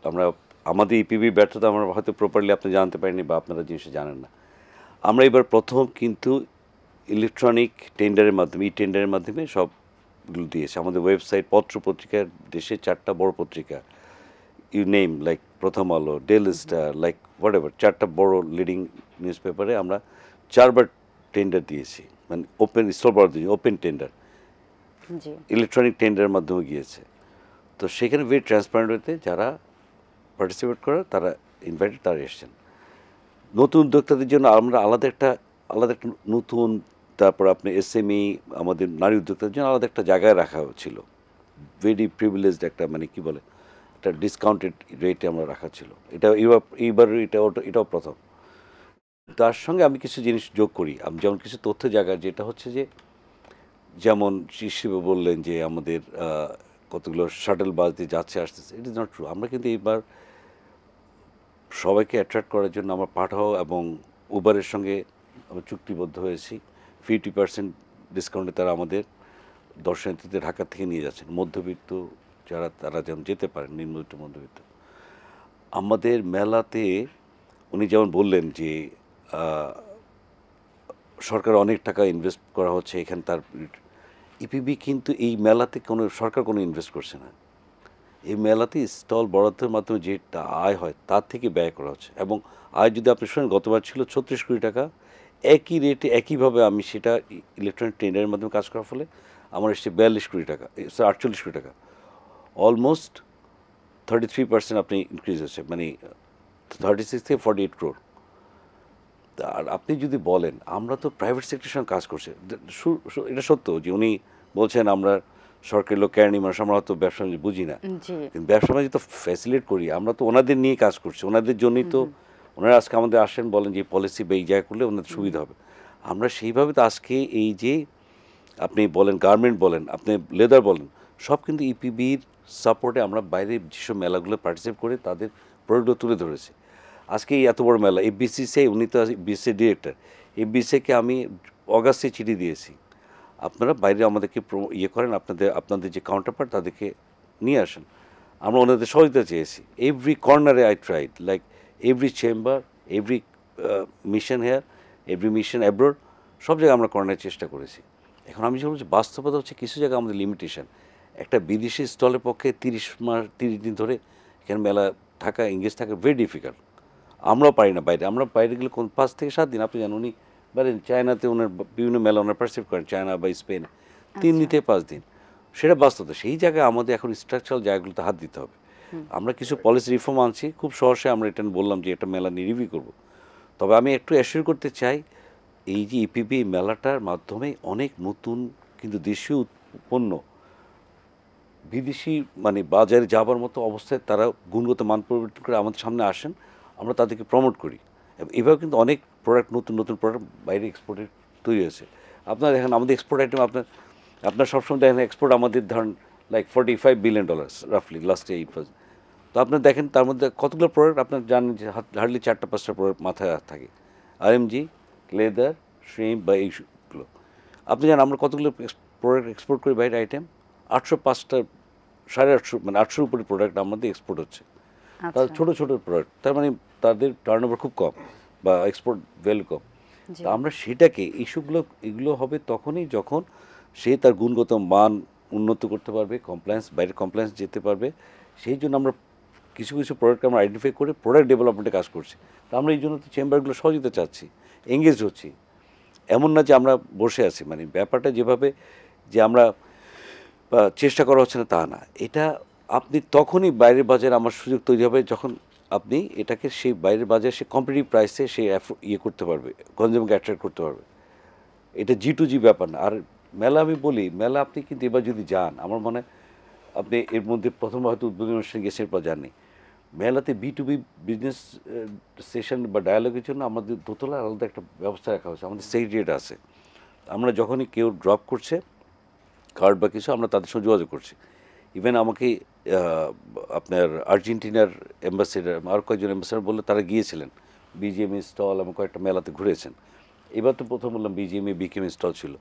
আমরা আমাদের ইপিবি ব্যর্থতা আমরা হয়তো প্রপারলি আপনি জানতে পারিনি বা আপনারা জিনিসটা জানেন না। আমরা এবার প্রথম কিন্তু ইলেকট্রনিক টেন্ডারের মাধ্যমে, ই টেন্ডারের মাধ্যমে সবগুলো দিয়েছে। আমাদের ওয়েবসাইট, পত্র পত্রিকার, দেশের 4টা বড় পত্রিকা, ইউ নেম, লাইক প্রথম আলো, daily star, like what ever, 4টা বড় লিডিং নিউজ পেপারে আমরা 4বার টেন্ডার দিয়েছি, মানে ওপেন স্টল বরাদ্দ দিয়েছি, ওপেন টেন্ডার, ইলেকট্রনিক টেন্ডারের মাধ্যমে গিয়েছে। তো সেখানে ভেরি ট্রান্সপারেন্ট হতে যারা পার্টিসিপেট করে তারা ইনভাইটেড, তারা এসছেন। নতুন উদ্যোক্তাদের জন্য আমরা আলাদা একটা নতুন, তারপর আপনি এসএমই, আমাদের নারী উদ্যোক্তাদের জন্য আলাদা একটা জায়গায় রাখা ছিল, ভেরি প্রিভিলেজড একটা, মানে কি বলে, একটা ডিসকাউন্টেড রেটে আমরা রাখা ছিল। এটা এইবার এটাও প্রথম। তার সঙ্গে আমি কিছু জিনিস যোগ করি, আমি যেমন কিছু তথ্য জায়গা, যেটা হচ্ছে যে যেমন শিশিব বললেন যে আমাদের কতগুলো শাটল বাস দিয়ে যাচ্ছে আসতেছে, ইট ইজ নট ট্রু। আমরা কিন্তু এইবার সবাইকে অ্যাট্রাক্ট করার জন্য আমরা পাঠাও এবং উবারের সঙ্গে আমরা চুক্তিবদ্ধ হয়েছি, 50% ডিসকাউন্টে তারা আমাদের দর্শনার্থীদের ঢাকা থেকে নিয়ে যাচ্ছেন, মধ্যবিত্ত যারা, তারা যেন যেতে পারেন, নিম্নবিত্ত মধ্যবিত্ত। আমাদের মেলাতে উনি যেমন বললেন যে সরকার অনেক টাকা ইনভেস্ট করা হচ্ছে এখানে, তার ইপিবি কিন্তু এই মেলাতে কোনো সরকার কোনো ইনভেস্ট করছে না। এই মেলাতে স্টল বরাদ্দের মাধ্যমে যেটা আয় হয় তার থেকে ব্যয় করা হচ্ছে, এবং আয় যদি আপনি শোনেন গতবার ছিল 36 কোটি টাকা, একই রেটে একইভাবে আমি সেটা ইলেকট্রনিক টেন্ডারের মাধ্যমে কাজ করার ফলে আমার এসছে 42 কোটি টাকা, 48 কোটি টাকা, অলমোস্ট 33% আপনি ইনক্রিজ হচ্ছে, মানে 36 থেকে 48 ক্রোর। আর আপনি যদি বলেন আমরা তো প্রাইভেট সেক্টরের সঙ্গে কাজ করছি, এটা সত্য যে উনি বলছেন আমরা সরকারি লোক কেরানি মানুষ, আমরা হয়তো ব্যবসা বাণিজ্য বুঝি না, কিন্তু ব্যবসা বাণিজ্য তো ফ্যাসিলিটেট করি, আমরা তো ওনাদের নিয়ে কাজ করছি, ওনাদের জন্যই তো ওনারা আজকে আমাদের আসেন, বলেন যে পলিসি বা এই জায়গা করলে ওনাদের সুবিধা হবে। আমরা সেইভাবে তো আজকে এই যে আপনি বলেন গার্মেন্ট বলেন, আপনি লেদার বলেন, সব কিন্তু ইপিবির সাপোর্টে আমরা বাইরে যেসব মেলাগুলো পার্টিসিপেট করে তাদের প্রোডাক্টগুলো তুলে ধরেছি। আজকে এই এত বড় মেলা, এফবিসিসিআই, উনি তো বিসিসি ডিরেক্টর, এফবিসিকে আমি অগাস্টে চিঠি দিয়েছি, আপনারা বাইরে আমাদেরকে ইয়ে করেন, আপনাদের যে কাউন্টারপার্ট তাদেরকে নিয়ে আসেন, আমরা ওনাদের সহযোগিতা চেয়েছি। এভরি কর্নারে I tried, like every chamber, every mission here, every mission abroad, সব জায়গায় আমরা কর্নারের চেষ্টা করেছি। এখন আমি যেটা বলছি, বাস্তবতা হচ্ছে কিছু জায়গায় আমাদের লিমিটেশন, একটা বিদেশি স্টলের পক্ষে 30 দিন ধরে এখানে মেলা থাকা, এঙ্গেজ থাকা ভেরি ডিফিকাল্ট। আমরাও পারি না বাইরে, আমরা বাইরে গেলে 5 থেকে 7 দিন, আপনি জানেন উনি বলেন চায়নাতে ওনার বিভিন্ন মেলা ওনার পার্টিসিপেট করেন, চায়না বা স্পেনে 3 দিন থেকে 5 দিন, সেটা বাস্তবতা। সেই জায়গায় আমাদের এখন স্ট্রাকচারাল জায়গাগুলোতে হাত দিতে হবে। আমরা কিছু পলিসি রিফর্ম আনছি, খুব সহজে আমরা এটা বললাম যে এটা মেলা নিয়ে রিভিউ করবো। তবে আমি একটু অ্যাসিওর করতে চাই, এই যে ইপিবি মেলাটার মাধ্যমে অনেক নতুন কিন্তু দেশীয় পণ্য বিদেশি মানে বাজারে যাবার মতো অবস্থায় তারা গুণগত মান পরিবর্তন করে আমাদের সামনে আসেন, আমরা তাদেরকে প্রমোট করি। এভাবে কিন্তু অনেক প্রোডাক্ট, নতুন নতুন প্রোডাক্ট বাইরে এক্সপোর্টের তৈরি হয়েছে। আপনারা দেখেন আমাদের এক্সপোর্ট আইটেম, আপনার সবসময় দেখেন এক্সপোর্ট আমাদের ধরেন লাইক $45 বিলিয়ন রাফলি লাস্ট 8 years। তো আপনার দেখেন তার মধ্যে কতগুলো প্রোডাক্ট আপনার জানেন যে হার্ডলি 4-5টা প্রোডাক্ট মাথায় থাকে, আরএমজি, লেদার, শ্রিম্প বা এইগুলো। আপনি জানেন আমরা কতগুলো প্রোডাক্ট এক্সপোর্ট করি বাইরে আইটেম, 805টা, 850, মানে 800-র উপরে প্রোডাক্ট আমাদের এক্সপোর্ট হচ্ছে। তাদের ছোটো ছোটো প্রোডাক্ট, তার মানে তাদের টার্নওভার খুব কম বা এক্সপোর্ট ভ্যালু কম। তা আমরা সেটাকে এগুলো হবে তখনই যখন সে তার গুণগত মান উন্নত করতে পারবে, বাইরে কমপ্লায়েন্স যেতে পারবে। সেই জন্য আমরা কিছু কিছু প্রোডাক্ট আমরা আইডেন্টিফাই করে প্রোডাক্ট ডেভেলপমেন্টে কাজ করছি। তা আমরা এই জন্য তো চেম্বারগুলো সহযোগিতা চাচ্ছি, এঙ্গেজ হচ্ছি। এমন না যে আমরা বসে আছি, মানে ব্যাপারটা যেভাবে যে আমরা চেষ্টা করা হচ্ছে না তা না, এটা আপনি তখনই বাইরের বাজারে আমার সুযোগ তৈরি হবে যখন আপনি এটাকে সেই বাইরের বাজারে সে কম্পিটিটিভ প্রাইসে সে ইয়ে করতে পারবে, কনজিউমারকে অ্যাট্রাক্ট করতে পারবে। এটা G2G ব্যাপার না। আর মেলা আমি বলি, মেলা আপনি কিন্তু এবার যদি যান, আমার মনে হয় আপনি এর মধ্যে প্রথম হয়তো উদ্বোধনী অনুষ্ঠানে গেছেন, এরপর যাননি। মেলাতে B2B বিজনেস সেশন বা ডায়ালগের জন্য আমাদের দোতলায় আলাদা একটা ব্যবস্থা রাখা হয়েছে, আমাদের সেক্রেটারিয়েট আছে। আমরা যখনই কেউ ড্রপ করছে কার্ড বা কিছু, আমরা তাদের সঙ্গে যোগাযোগ করছি। ইভেন আমাকে আপনার আর্জেন্টিনার অ্যাম্বাসেডার, আর কয়েকজন অ্যাম্বাসেডার বললে তারা গিয়েছিলেন বিজিএমই স্টল এবং কয়েকটা মেলাতে ঘুরেছেন। এবার তো প্রথম বললাম বিজিএমই বিকেএমই স্টল ছিল,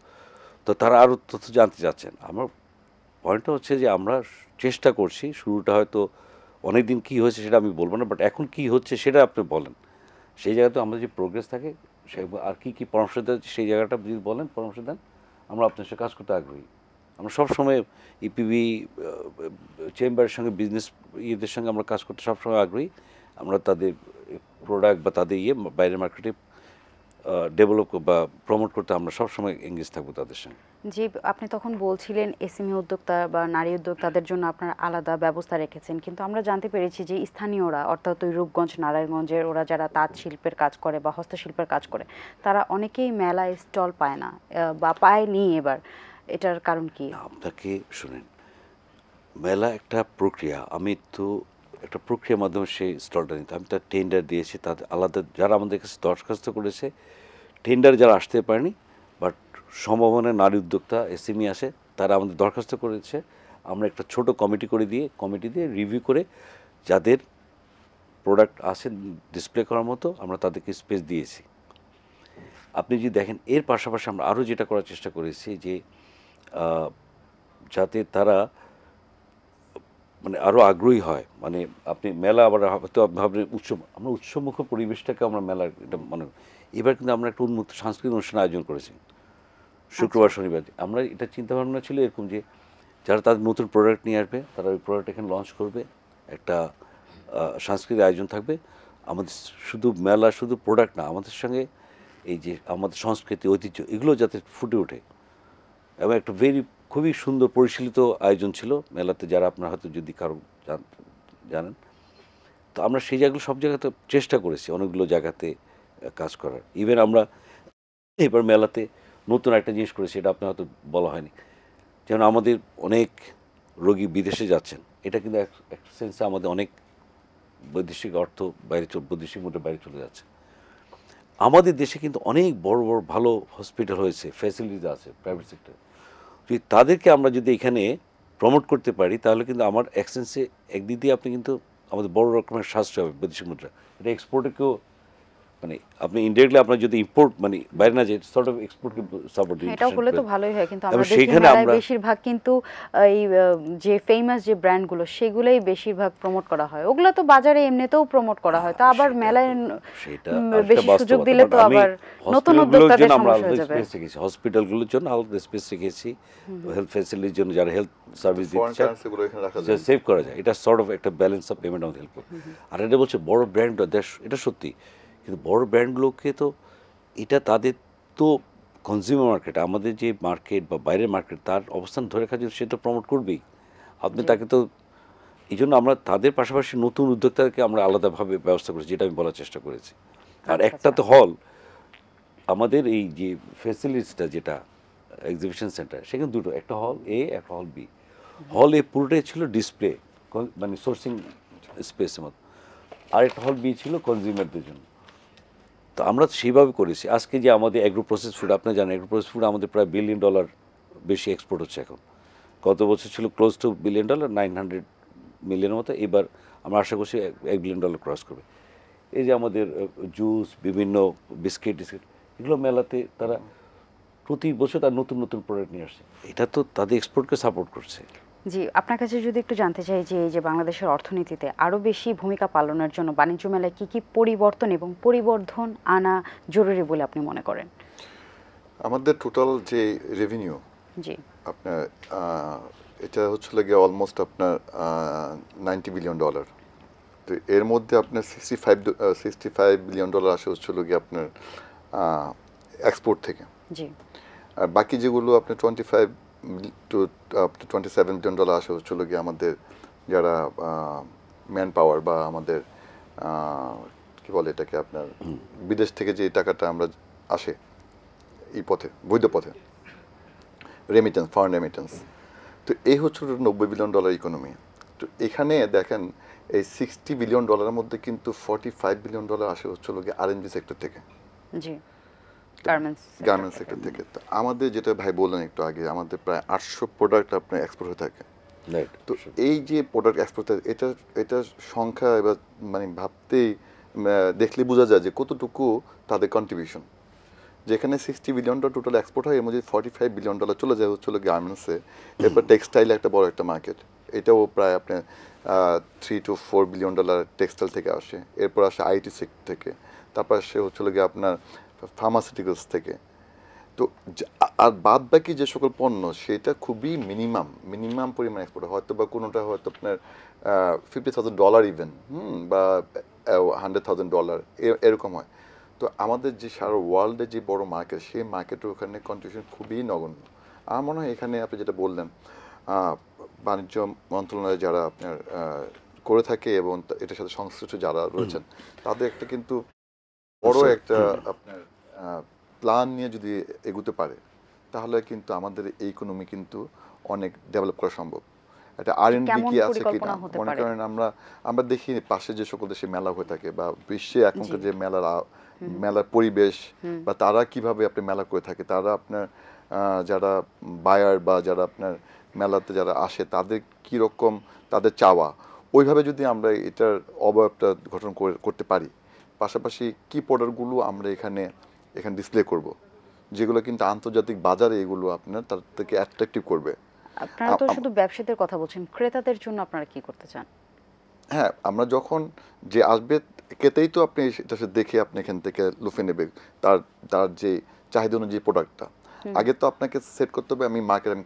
তো তারা আরও তথ্য জানতে চাচ্ছেন। আমার পয়েন্টটা হচ্ছে যে আমরা চেষ্টা করছি, শুরুটা হয়তো অনেক দিন কী হয়েছে সেটা আমি বলবো না, বাট এখন কী হচ্ছে সেটা আপনি বলেন। সেই জায়গাতে আমাদের যে প্রোগ্রেস থাকে, সে আর কী পরামর্শ দেন সেই জায়গাটা যদি বলেন, পরামর্শ দেন, আমরা আপনার সাথে কাজ করতে আগ্রহী। আমরা সবসময় ইপিবি চেম্বারের সঙ্গে বিজনেস ইয়েদের সঙ্গে আমরা কাজ করতে সবসময় আগ্রহী। আমরা তাদের প্রোডাক্ট বা তাদের বাইরের মার্কেটে ডেভেলপ বা প্রমোট করতে আমরা সবসময় এঙ্গেজ থাকবো তাদের সঙ্গে। জি, আপনি তখন বলছিলেন এসএমই উদ্যোক্তা বা নারী উদ্যোক্তাদের জন্য আপনারা আলাদা ব্যবস্থা রেখেছেন, কিন্তু আমরা জানতে পেরেছি যে স্থানীয়রা, অর্থাৎ ওই রূপগঞ্জ নারায়ণগঞ্জের ওরা যারা তাঁত শিল্পের কাজ করে বা হস্তশিল্পের কাজ করে, তারা অনেকেই মেলায় স্টল পায় না বা পায়নি এবার। এটার কারণ কি? আপনাকে শুনেন, মেলা একটা প্রক্রিয়া। আমি তো একটা প্রক্রিয়ার মাধ্যমে সেই স্টলটা নিতে, আমি তার টেন্ডার দিয়েছি, তাদের আলাদা যারা আমাদের কাছে দরখাস্ত করেছে, টেন্ডার যারা আসতে পারেনি, বাট সম্ভাবনা নারী উদ্যোক্তা এসএমই আসে, তারা আমাদের দরখাস্ত করেছে। আমরা একটা ছোট কমিটি দিয়ে রিভিউ করে যাদের প্রোডাক্ট আসে ডিসপ্লে করার মতো আমরা তাদেরকে স্পেস দিয়েছি। আপনি যদি দেখেন, এর পাশাপাশি আমরা আরও যেটা করার চেষ্টা করেছি যে যাতে তারা মানে আরও আগ্রহী হয়। মানে আপনি মেলা আবার হয়তো ভাবলেন আমরা উৎসবমুখ পরিবেশটাকে আমরা মেলার এটা মনে, এবার কিন্তু আমরা একটা উন্মুক্ত সাংস্কৃতিক অনুষ্ঠান আয়োজন করেছি শুক্রবার শনিবার। আমরা এটা চিন্তাভাবনা ছিল এরকম যে যারা তাদের নতুন প্রোডাক্ট নিয়ে আসবে, তারা ওই প্রোডাক্ট এখানে লঞ্চ করবে, একটা সাংস্কৃতিক আয়োজন থাকবে। আমাদের শুধু মেলা শুধু প্রোডাক্ট না, আমাদের সঙ্গে এই যে আমাদের সংস্কৃতি ঐতিহ্য এগুলো যাতে ফুটে ওঠে, এবং একটা খুবই সুন্দর পরিশীলিত আয়োজন ছিল মেলাতে, যারা আপনার হয়তো যদি কারো জানেন। তো আমরা সেই জায়গাগুলো সব জায়গাতে চেষ্টা করেছি, অনেকগুলো জায়গাতে কাজ করার। ইভেন আমরা এবার মেলাতে নতুন একটা জিনিস করেছি, এটা আপনার হয়তো বলা হয়নি, যেমন আমাদের অনেক রোগী বিদেশে যাচ্ছেন, এটা কিন্তু এক সেন্সে আমাদের অনেক বৈদেশিক অর্থ বৈদেশিক মুদ্রা বাইরে চলে যাচ্ছে। আমাদের দেশে কিন্তু অনেক বড় বড় ভালো হসপিটাল হয়েছে, ফ্যাসিলিটিস আছে প্রাইভেট সেক্টরে। যদি তাদেরকে আমরা যদি এখানে প্রমোট করতে পারি, তাহলে কিন্তু আমার এক্সচেঞ্জে একদিক দিয়ে আপনি কিন্তু আমাদের বড় রকমের সাশ্রয় হবে বৈদেশিক মুদ্রা। এটা এক্সপোর্টকেও মানে আপনি ইনডাইরেক্টলি আপনার যদি ইম্পোর্ট মানে বাইরে না যায়, সর্ট অফ এক্সপোর্টকে সাপোর্ট দিন। এটাও করলে তো ভালোই হয়, কিন্তু আমরা দেখি সেইখানে মেলায় আমরা বেশিরভাগ কিন্তু এই যে ফেমাস যে ব্র্যান্ডগুলো সেগুলোই বেশিরভাগ প্রমোট করা হয়, ওগুলো তো বাজারে এমনিতেও প্রমোট করা হয়, তো আবার মেলায় সেটা বেশি সুযোগ দিলে তো আবার নতুন উদ্যোক্তাদের সমস্যা হয়ে যাবে। হসপিটালগুলোর জন্য আলাদা স্পেস রেখেছি, হেলথ ফ্যাসিলিটির জন্য যারা হেলথ সার্ভিস দিচ্ছে সেভ করা যায়। এটা সর্ট অফ একটা ব্যালেন্স অফ পেমেন্ট আমাদের হেল্প করে। আর এটা বলছে বড় ব্র্যান্ড, এটা সত্যি, কিন্তু বড় ব্র্যান্ডগুলোকে তো এটা তাদের তো কনজিউমার মার্কেট, আমাদের যে মার্কেট বা বাইরের মার্কেট, তার অবস্থান ধরে রাখার জন্য সে তো প্রমোট করবেই। আপনি তাকে তো এই জন্য আমরা তাদের পাশাপাশি নতুন উদ্যোক্তাদেরকে আমরা আলাদাভাবে ব্যবস্থা করেছি, যেটা আমি বলার চেষ্টা করেছি। আর একটা তো হল, আমাদের এই যে ফ্যাসিলিটিসটা যেটা এক্সিবিশন সেন্টার, সেখানে দুটো, একটা হল এ একটা হল বি। হল এ পুরোটাই ছিল ডিসপ্লে মানে সোর্সিং স্পেসের মতো, আর একটা হল বি ছিল কনজিউমারদের জন্য। তো আমরা সেইভাবে করেছি। আজকে যে আমাদের অ্যাগ্রো প্রসেস ফুড, আপনি জানেন অ্যাগ্রো প্রসেস ফুড আমাদের প্রায় $1 বিলিয়ন বেশি এক্সপোর্ট হচ্ছে এখন। গত বছর ছিল ক্লোজ টু $1 বিলিয়ন, 900 মিলিয়নের মতো। এবার আমরা আশা করছি $1 বিলিয়ন ক্রস করবে। এই যে আমাদের জুস, বিভিন্ন বিস্কিট এগুলো মেলাতে তারা প্রতি বছর তার নতুন নতুন প্রোডাক্ট নিয়ে আসছে, এটা তো তাদের এক্সপোর্টকে সাপোর্ট করছে। জি, আপনার কাছে যদি একটু জানতে চাই যে এই যে বাংলাদেশের অর্থনীতিতে আরও বেশি ভূমিকা পালনের জন্য বাণিজ্য মেলায় কী কী পরিবর্তন এবং পরিবর্ধন আনা জরুরি বলে আপনি মনে করেন? আমাদের টোটাল যে রেভিনিউ, জি, আপনার এটা হচ্ছে গিয়ে অলমোস্ট আপনার $90 বিলিয়ন। তো এর মধ্যে আপনার $65 বিলিয়ন আসে হচ্ছিল গিয়ে আপনার এক্সপোর্ট থেকে। জি, আর বাকি যেগুলো আপনার 25 to 27 বিলিয়ন আসে হচ্ছিল গিয়ে আমাদের যারা ম্যান পাওয়ার বা আমাদের কি বলে এটাকে আপনার বিদেশ থেকে যে টাকাটা আমরা আসে এই পথে বৈধ পথে রেমিটেন্স ফরেন রেমিটেন্স, তো এই হচ্ছে $90 বিলিয়ন ইকোনমি। তো এখানে দেখেন এই $60 বিলিয়ন মধ্যে কিন্তু $45 বিলিয়ন আসে হচ্ছে R&B সেক্টর থেকে, জি, গার্মেন্টস গার্মেন্টস সেক্টর থেকে। তো আমাদের যেটা ভাই বললেন একটু আগে, আমাদের প্রায় 800 প্রোডাক্ট আপনার এক্সপোর্ট হয়ে থাকে। রাইট। তো এই যে প্রোডাক্ট এক্সপোর্ট, এটা সংখ্যা এবার মানে ভাবতেই দেখলে বোঝা যায় যে কতটুকু তাদের কন্ট্রিবিউশন। যেখানে $60 বিলিয়ন টোটাল এক্সপোর্ট হয়, এর মধ্যে $45 বিলিয়ন চলে যায় হচ্ছিল গার্মেন্টসে। এরপর টেক্সটাইল একটা বড় একটা মার্কেট, এটাও প্রায় আপনার $3 to $4 বিলিয়ন টেক্সটাইল থেকে আসে। এরপর আসে আইটি সেক্টর থেকে, তারপর আসে হচ্ছিল গিয়ে আপনার ফার্মাসিউটিক্যালস থেকে। তো আর বাদ বাকি যে সকল পণ্য সেটা খুবই মিনিমাম পরিমাণ এক্সপোর্ট, হয়তো বা কোনোটা হয়তো আপনার $50,000 ইভেন বা $100,000 এরকম হয়। তো আমাদের যে সারা ওয়ার্ল্ডে যে বড় মার্কেট, সেই মার্কেটের ওখানে কন্ট্রিবিউশন খুবই নগণ্য। আমার মনে হয় এখানে আপনি যেটা বললেন বাণিজ্য মন্ত্রণালয়ে যারা আপনার করে থাকে এবং এটার সাথে সংশ্লিষ্ট যারা রয়েছেন তাদের একটা কিন্তু বড় একটা আপনার প্ল্যান নিয়ে যদি এগুতে পারে, তাহলে কিন্তু আমাদের এই ইকোনমি কিন্তু অনেক ডেভেলাপ করা সম্ভব। একটা R&D কেমন কি আছে কিনা পরিকল্পনা হতে মনে পারে? করেন আমরা দেখি পাশে যে সকল দেশে মেলা হয়ে থাকে বা বিশ্বে এখনকার যে মেলার পরিবেশ বা তারা কিভাবে আপনি মেলা করে থাকে, তারা আপনার যারা বায়ার বা যারা আপনার মেলাতে যারা আসে তাদের কি রকম তাদের চাওয়া, ওইভাবে যদি আমরা এটার অবয়বটা গঠন করতে পারি, পাশাপাশি কি প্রোডাক্টগুলো আমরা এখানে ডিসপ্লে করব, যেগুলো কিন্তু আন্তর্জাতিক বাজারে এগুলো আপনার তার থেকে অ্যাট্রাকটিভ করবে। আপনারা তো শুধু ব্যবসায়ীদের কথা বলছেন, ক্রেতাদের জন্য আপনারা কি করতে চান? হ্যাঁ, আমরা যখন যে আসবে ক্রেতাই তো আপনি এটা দেখে আপনি এখান থেকে লুফে নেবে তার তার যে চাহিদা অনুযায়ী প্রোডাক্টটা। আগে তো আপনাকে সেট করতে হবে আমি মার্কেট, আমি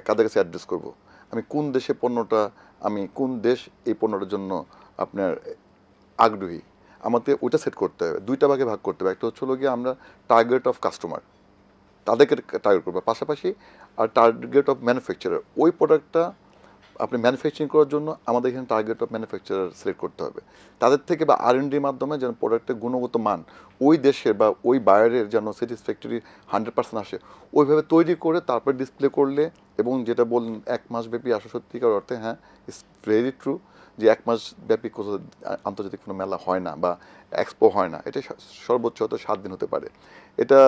কাদের কাছে অ্যাড্রেস করব, আমি কোন দেশে পণ্যটা, আমি কোন দেশ এই পণ্যটার জন্য আপনার আগ্রহী, আমাদের ওইটা সেট করতে হবে। দুইটা ভাগে ভাগ করতে হবে, একটা হচ্ছে গিয়ে আমরা টার্গেট অফ কাস্টমার, তাদেরকে টার্গেট করবো, পাশাপাশি আর টার্গেট অফ ম্যানুফ্যাকচারার, ওই প্রোডাক্টটা আপনি ম্যানুফ্যাকচারিং করার জন্য আমাদের এখানে টার্গেট অফ ম্যানুফ্যাকচারার সিলেক্ট করতে হবে। তাদের থেকে বা R&Dর মাধ্যমে যেন প্রোডাক্টের গুণগত মান ওই দেশের বা ওই বায়ারের যেন স্যাটিসফ্যাক্টরি 100% আসে, ওইভাবে তৈরি করে তারপর ডিসপ্লে করলে, এবং যেটা বললেন 1 মাস ব্যাপী আসা, সত্যিকার অর্থে হ্যাঁ ইটস ভেরি ট্রু যে 1 মাস ব্যাপী কোথাও আন্তর্জাতিক কোনো মেলা হয় না বা এক্সপো হয় না, এটা সর্বোচ্চ হয়তো 7 দিন হতে পারে। এটা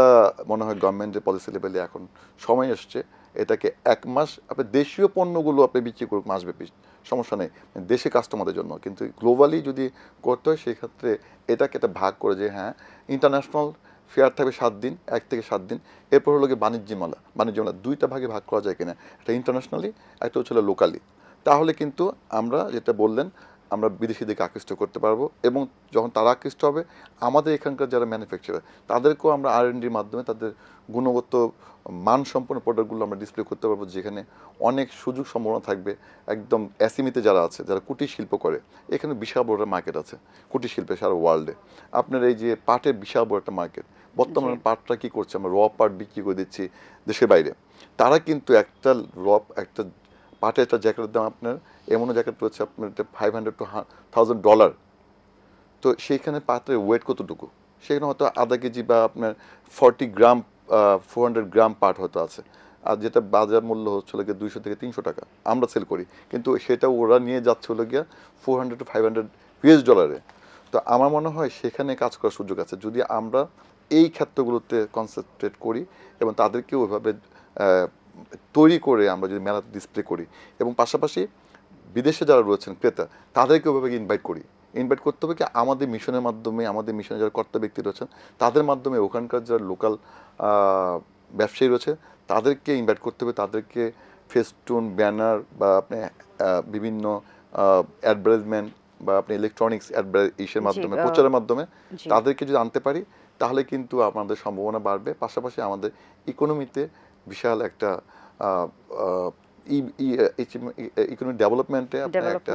মনে হয় গভর্নমেন্টের পলিসি লেভেলে এখন সময় এসছে এটাকে 1 মাস আপনি দেশীয় পণ্যগুলো আপনি বিক্রি করুক মাসব্যাপী, সমস্যা নেই দেশে কাস্টমারদের জন্য, কিন্তু গ্লোবালি যদি করতে হয় সেই ক্ষেত্রে এটাকে একটা ভাগ করে যে হ্যাঁ ইন্টারন্যাশনাল ফেয়ার থাকবে 7 দিন, 1 থেকে 7 দিন, এরপর হলো গিয়ে বাণিজ্য মেলা দুইটা ভাগে ভাগ করা যায় কিনা, একটা ইন্টারন্যাশনালি, একটা হচ্ছে লোকালি। তাহলে কিন্তু আমরা যেটা বললেন আমরা বিদেশিদেরকে আকৃষ্ট করতে পারবো, এবং যখন তারা আকৃষ্ট হবে আমাদের এখানকার যারা ম্যানুফ্যাকচারার তাদেরকেও আমরা R&Dর মাধ্যমে তাদের গুণগত মানসম্পন্ন প্রোডাক্টগুলো আমরা ডিসপ্লে করতে পারবো, যেখানে অনেক সুযোগ সম্ভাবনা থাকবে। একদম এসএমইতে যারা আছে, যারা কুটির শিল্প করে, এখানে বিশাল বড় মার্কেট আছে কুটির শিল্পে সারা ওয়ার্ল্ডে। আপনার এই যে পাটের বিশাল বড় একটা মার্কেট, বর্তমানে পাটটা কি করছে, আমরা র পাট বিক্রি করে দিচ্ছি দেশের বাইরে, তারা কিন্তু একটা পাটের একটা জ্যাকেটের দাম আপনার এমনও জ্যাকেট রয়েছে আপনার $500 to $1,000। তো সেইখানে পাটের ওয়েট কতটুকু, সেখানে হয়তো আধা কেজি বা আপনার 40 গ্রাম 400 গ্রাম পাট হয়তো আছে, আর যেটা বাজার মূল্য হচ্ছে গিয়ে 200 থেকে 300 টাকা আমরা সেল করি, কিন্তু সেটা ওরা নিয়ে যাচ্ছে হলো গিয়া $400 to $500। তো আমার মনে হয় সেখানে কাজ করার সুযোগ আছে যদি আমরা এই ক্ষেত্রগুলোতে কনসেন্ট্রেট করি এবং তাদেরকে ওইভাবে তৈরি করে আমরা যদি মেলাতে ডিসপ্লে করি, এবং পাশাপাশি বিদেশে যারা রয়েছেন ক্রেতা তাদেরকে ওইভাবে ইনভাইট করতে হবে কি আমাদের মিশনের মাধ্যমে, আমাদের মিশনে যারা কর্তা ব্যক্তি রয়েছেন তাদের মাধ্যমে, ওখানকার যারা লোকাল ব্যবসায়ী রয়েছে তাদেরকে ইনভাইট করতে হবে, তাদেরকে ফেস্টুন ব্যানার বা আপনি বিভিন্ন অ্যাডভার্টাইজমেন্ট বা আপনি ইলেকট্রনিক্স ইসের মাধ্যমে, প্রচারের মাধ্যমে তাদেরকে যদি আনতে পারি তাহলে কিন্তু আমাদের সম্ভাবনা বাড়বে, পাশাপাশি আমাদের ইকোনমিতে বিশাল একটা ইকোনমিক ডেভেলপমেন্টে একটা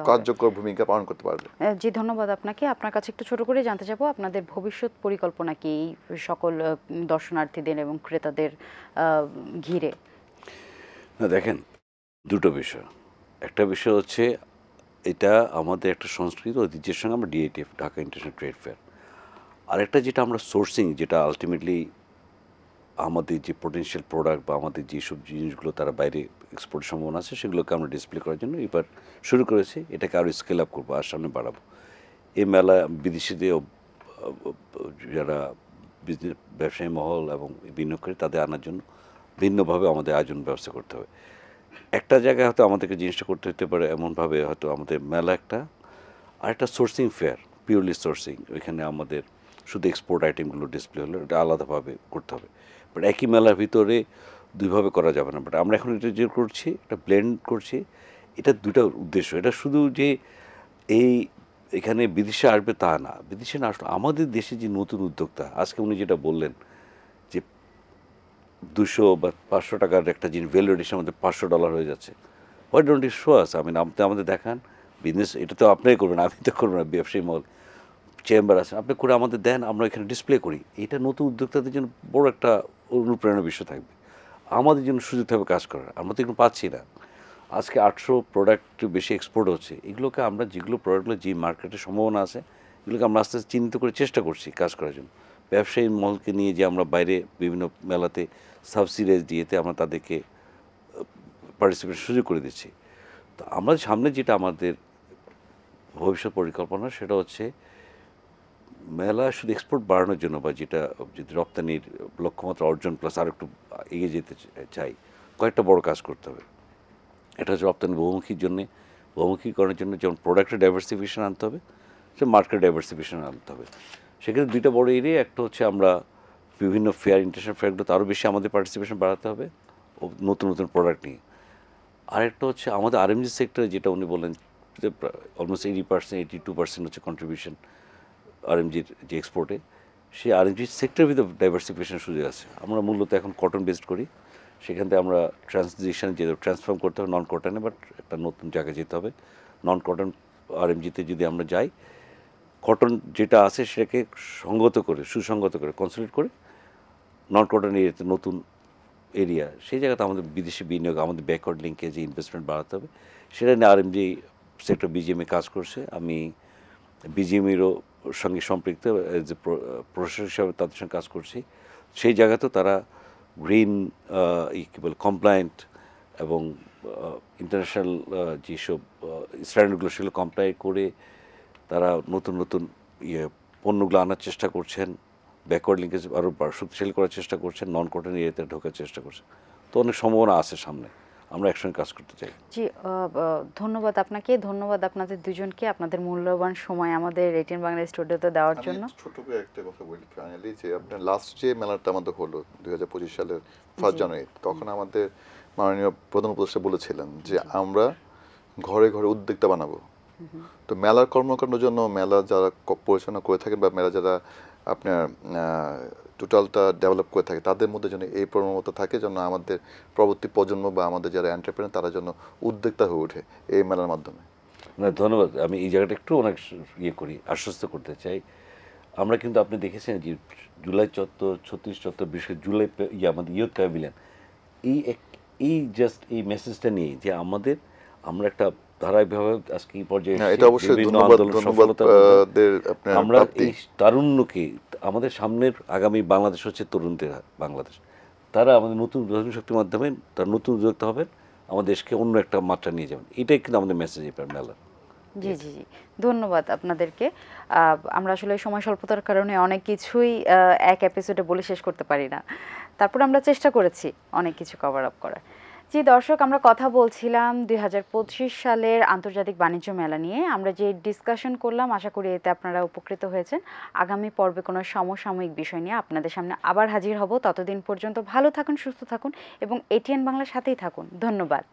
কার্যকর ভূমিকা পালন করতে পারবে। জি, ধন্যবাদ আপনাকে। আপনার কাছে একটু ছোট করে জানতে চাবো আপনাদের ভবিষ্যৎ পরিকল্পনা কি এই সকল দর্শনার্থীদের এবং ক্রেতাদের ঘিরে? না দেখেন, দুটো বিষয়। একটা বিষয় হচ্ছে এটা আমাদের একটা সংস্কৃতি ঐতিহ্যের সঙ্গে আমরা ডিএটিএফ, ঢাকা ইন্টারন্যাশনাল ট্রেড ফেয়ার। আরেকটা যেটা আমরা সোর্সিং, যেটা আলটিমেটলি আমাদের যে পোটেনশিয়াল প্রোডাক্ট বা আমাদের যেসব জিনিসগুলো তারা বাইরে এক্সপোর্টের সম্ভাবনা আছে সেগুলোকে আমরা ডিসপ্লে করার জন্য এবার শুরু করেছি। এটাকে আরও স্কেল আপ করবো আর সামনে বাড়াবো। এই মেলা বিদেশিদের যারা বিজনেস ব্যবসায়ী মহল এবং বিনিয়োগকারী তাদের আনার জন্য ভিন্নভাবে আমাদের আয়োজন ব্যবস্থা করতে হবে। একটা জায়গায় হয়তো আমাদেরকে জিনিসটা করতে হতে পারে এমনভাবে, হয়তো আমাদের মেলা একটা আর একটা সোর্সিং ফেয়ার, পিওরলি সোর্সিং, ওইখানে আমাদের শুধু এক্সপোর্ট আইটেমগুলো ডিসপ্লে হলো, এটা আলাদাভাবে করতে হবে। বাট একই মেলার ভিতরে দুইভাবে করা যাবে না। বাট আমরা এখন এটা যে করছি, এটা ব্লেন্ড করছি। এটা দুটা উদ্দেশ্য, এটা শুধু যে এখানে বিদেশে আসবে তা না, বিদেশে না আসলে আমাদের দেশে যে নতুন উদ্যোক্তা, আজকে উনি যেটা বললেন যে 200 বা 500 টাকার একটা জিনিস ভ্যালু এডিশন আমাদের $500 হয়ে যাচ্ছে। Why don't you show us? আপনি আমাদের দেখান বিজনেস, এটা তো আপনারাই করবেন, আমি তো করবো না, ব্যবসায়ী মহল চেম্বার আছে, আপনি করে আমাদের দেন, আমরা এখানে ডিসপ্লে করি। এটা নতুন উদ্যোক্তাদের জন্য বড় একটা অনুপ্রেরণার বিষয় থাকবে, আমাদের জন্য সুযোগ থাকবে কাজ করার। আমরা তো এগুলো পাচ্ছি না। আজকে 800 প্রোডাক্ট বেশি এক্সপোর্ট হচ্ছে। এগুলোকে আমরা যেগুলো প্রোডাক্টগুলো যে মার্কেটের সম্ভাবনা আছে এগুলোকে আমরা আস্তে আস্তে চিহ্নিত করে চেষ্টা করছি কাজ করার জন্য। ব্যবসায়ী মহলকে নিয়ে যে আমরা বাইরে বিভিন্ন মেলাতে সাবসিডাইজ দিয়েতে আমরা তাদেরকে পার্টিসিপেট সুযোগ করে দিচ্ছি। তো আমরা সামনে যেটা আমাদের ভবিষ্যৎ পরিকল্পনা সেটা হচ্ছে মেলা শুধু এক্সপোর্ট বাড়ানোর জন্য বা যেটা যদি রপ্তানির লক্ষ্যমাত্রা অর্জন প্লাস আর একটু এগিয়ে যেতে চাই, কয়েকটা বড় কাজ করতে হবে। এটা হচ্ছে রপ্তানি বহুমুখীর জন্যে, বহুমুখীকরণের জন্য যেমন প্রোডাক্টের ডাইভার্সিফিকেশন আনতে হবে, সে মার্কেট ডাইভার্সিফিকেশন আনতে হবে। সেক্ষেত্রে দুইটা বড় এরিয়া, একটা হচ্ছে আমরা বিভিন্ন ফেয়ার, ইন্টারন্যাশনাল ফেয়ারগুলোতে আরও বেশি আমাদের পার্টিসিপেশন বাড়াতে হবে নতুন নতুন প্রোডাক্ট নিয়ে। আরেকটা হচ্ছে আমাদের আরএমজি সেক্টরে, যেটা উনি বললেন অলমোস্ট 80%, 82% হচ্ছে কন্ট্রিবিউশন আরএমজির যে এক্সপোর্টে, সেই আরএমজি সেক্টরের ভিতরে ডাইভার্সিফিকেশন সুযোগ আছে। আমরা মূলত এখন কটন বেসড করি, সেখান থেকে আমরা ট্রানজিশন যে ট্রান্সফর্ম করতে হবে নন কটনে, বাট একটা নতুন জায়গায় যেতে হবে। নন কটন আরএমজিতে যদি আমরা যাই, কটন যেটা আছে সেটাকে সঙ্গত করে, সুসংগত করে, কনসলিডেট করে নন কটন এরিয়াতে নতুন এরিয়া, সেই জায়গাতে আমাদের বিদেশি বিনিয়োগ, আমাদের ব্যাকওয়ার্ড লিঙ্কেজে ইনভেস্টমেন্ট বাড়াতে হবে। সেটা নিয়ে আরএমজি সেক্টর বিজিএমএ কাজ করছে। আমি বিজিএমইরও সঙ্গে সম্পৃক্ত যে প্রশাসক হিসাবে তাদের সঙ্গে কাজ করছি। সেই জায়গাতেও তারা গ্রিন কী বলে কমপ্লায়েন্ট এবং ইন্টারন্যাশনাল যেসব স্ট্যান্ডার্ডগুলো সেগুলো কমপ্লাই করে তারা নতুন নতুন পণ্যগুলো আনার চেষ্টা করছেন, ব্যাকওয়ার্ড লিঙ্কেজ আরও শক্তিশালী করার চেষ্টা করছেন, নন কটন এরিয়াতে ঢোকার চেষ্টা করছেন। তো অনেক সম্ভাবনা আছে সামনে, আমরা একসঙ্গে কাজ করতে চাই। জি, ধন্যবাদ আপনাকে, ধন্যবাদ আপনাদের দুজনকে আপনাদের মূল্যবান সময় আমাদের এটিএন বাংলা স্টুডিওতে দেওয়ার জন্য। ছোট করে একটা কথা বলি ফাইনালি, যে আপনার লাস্ট যে মেলাটা আমাদের হলো 2025 সালের 1 জানুয়ারি, তখন আমাদের মাননীয় প্রধান উপদেষ্টা বলেছিলেন যে আমরা ঘরে ঘরে উদ্যোক্তা বানাবো। তো মেলার কর্মকাণ্ডের জন্য মেলা যারা পরিচালনা করে থাকেন বা মেলা যারা আপনার টোটালটা ডেভেলপ করে থাকে তাদের মধ্যে যেন এই প্রবণতা থাকে, যেন আমাদের পরবর্তী প্রজন্ম বা আমাদের যারা এন্টারপ্রেনার তারা যেন উদ্যোক্তা হয়ে ওঠে এই মেলার মাধ্যমে। না, ধন্যবাদ। আমি এই জায়গাটা একটু অনেক করি, আশ্বস্ত করতে চাই। আমরা কিন্তু আপনি দেখেছেন যে জুলাই চত্বর, 36 চত্বর, বিশেষ করে জুলাই আমাদের ইয়ুথ প্যাভিলিয়ন, এই জাস্ট এই মেসেজটা নিয়ে যে আমরা একটা ধারাবাহিকভাবে আজকে এই পর্যায়ে এটা অবশ্যই ধন্যবাদ আমরা এই তারুণ্যকে, আমাদের সামনের আগামী বাংলাদেশ হচ্ছে তরুণদের বাংলাদেশ, তারা আমাদের নতুন শক্তির মাধ্যমে তারা নতুন উদ্যোক্তা হবেন, আমাদের দেশকে অন্য একটা মাত্রা নিয়ে যাবেন। এটাই কিন্তু আমাদের মেসেজ এই মেলা। জি জি জি, ধন্যবাদ আপনাদেরকে। আমরা আসলে সময় স্বল্পতার কারণে অনেক কিছুই এক এপিসোডে বলে শেষ করতে পারি না, তারপর আমরা চেষ্টা করেছি অনেক কিছু কভার আপ করার। জি দর্শক, আমরা কথা বলছিলাম 2025 সালের আন্তর্জাতিক বাণিজ্য মেলা নিয়ে। আমরা যে ডিসকাশন করলাম, আশা করি এতে আপনারা উপকৃত হয়েছেন। আগামী পর্বে কোনো সমসাময়িক বিষয় নিয়ে আপনাদের সামনে আবার হাজির হব। ততদিন পর্যন্ত ভালো থাকুন, সুস্থ থাকুন এবং এটিএন বাংলার সাথেই থাকুন। ধন্যবাদ।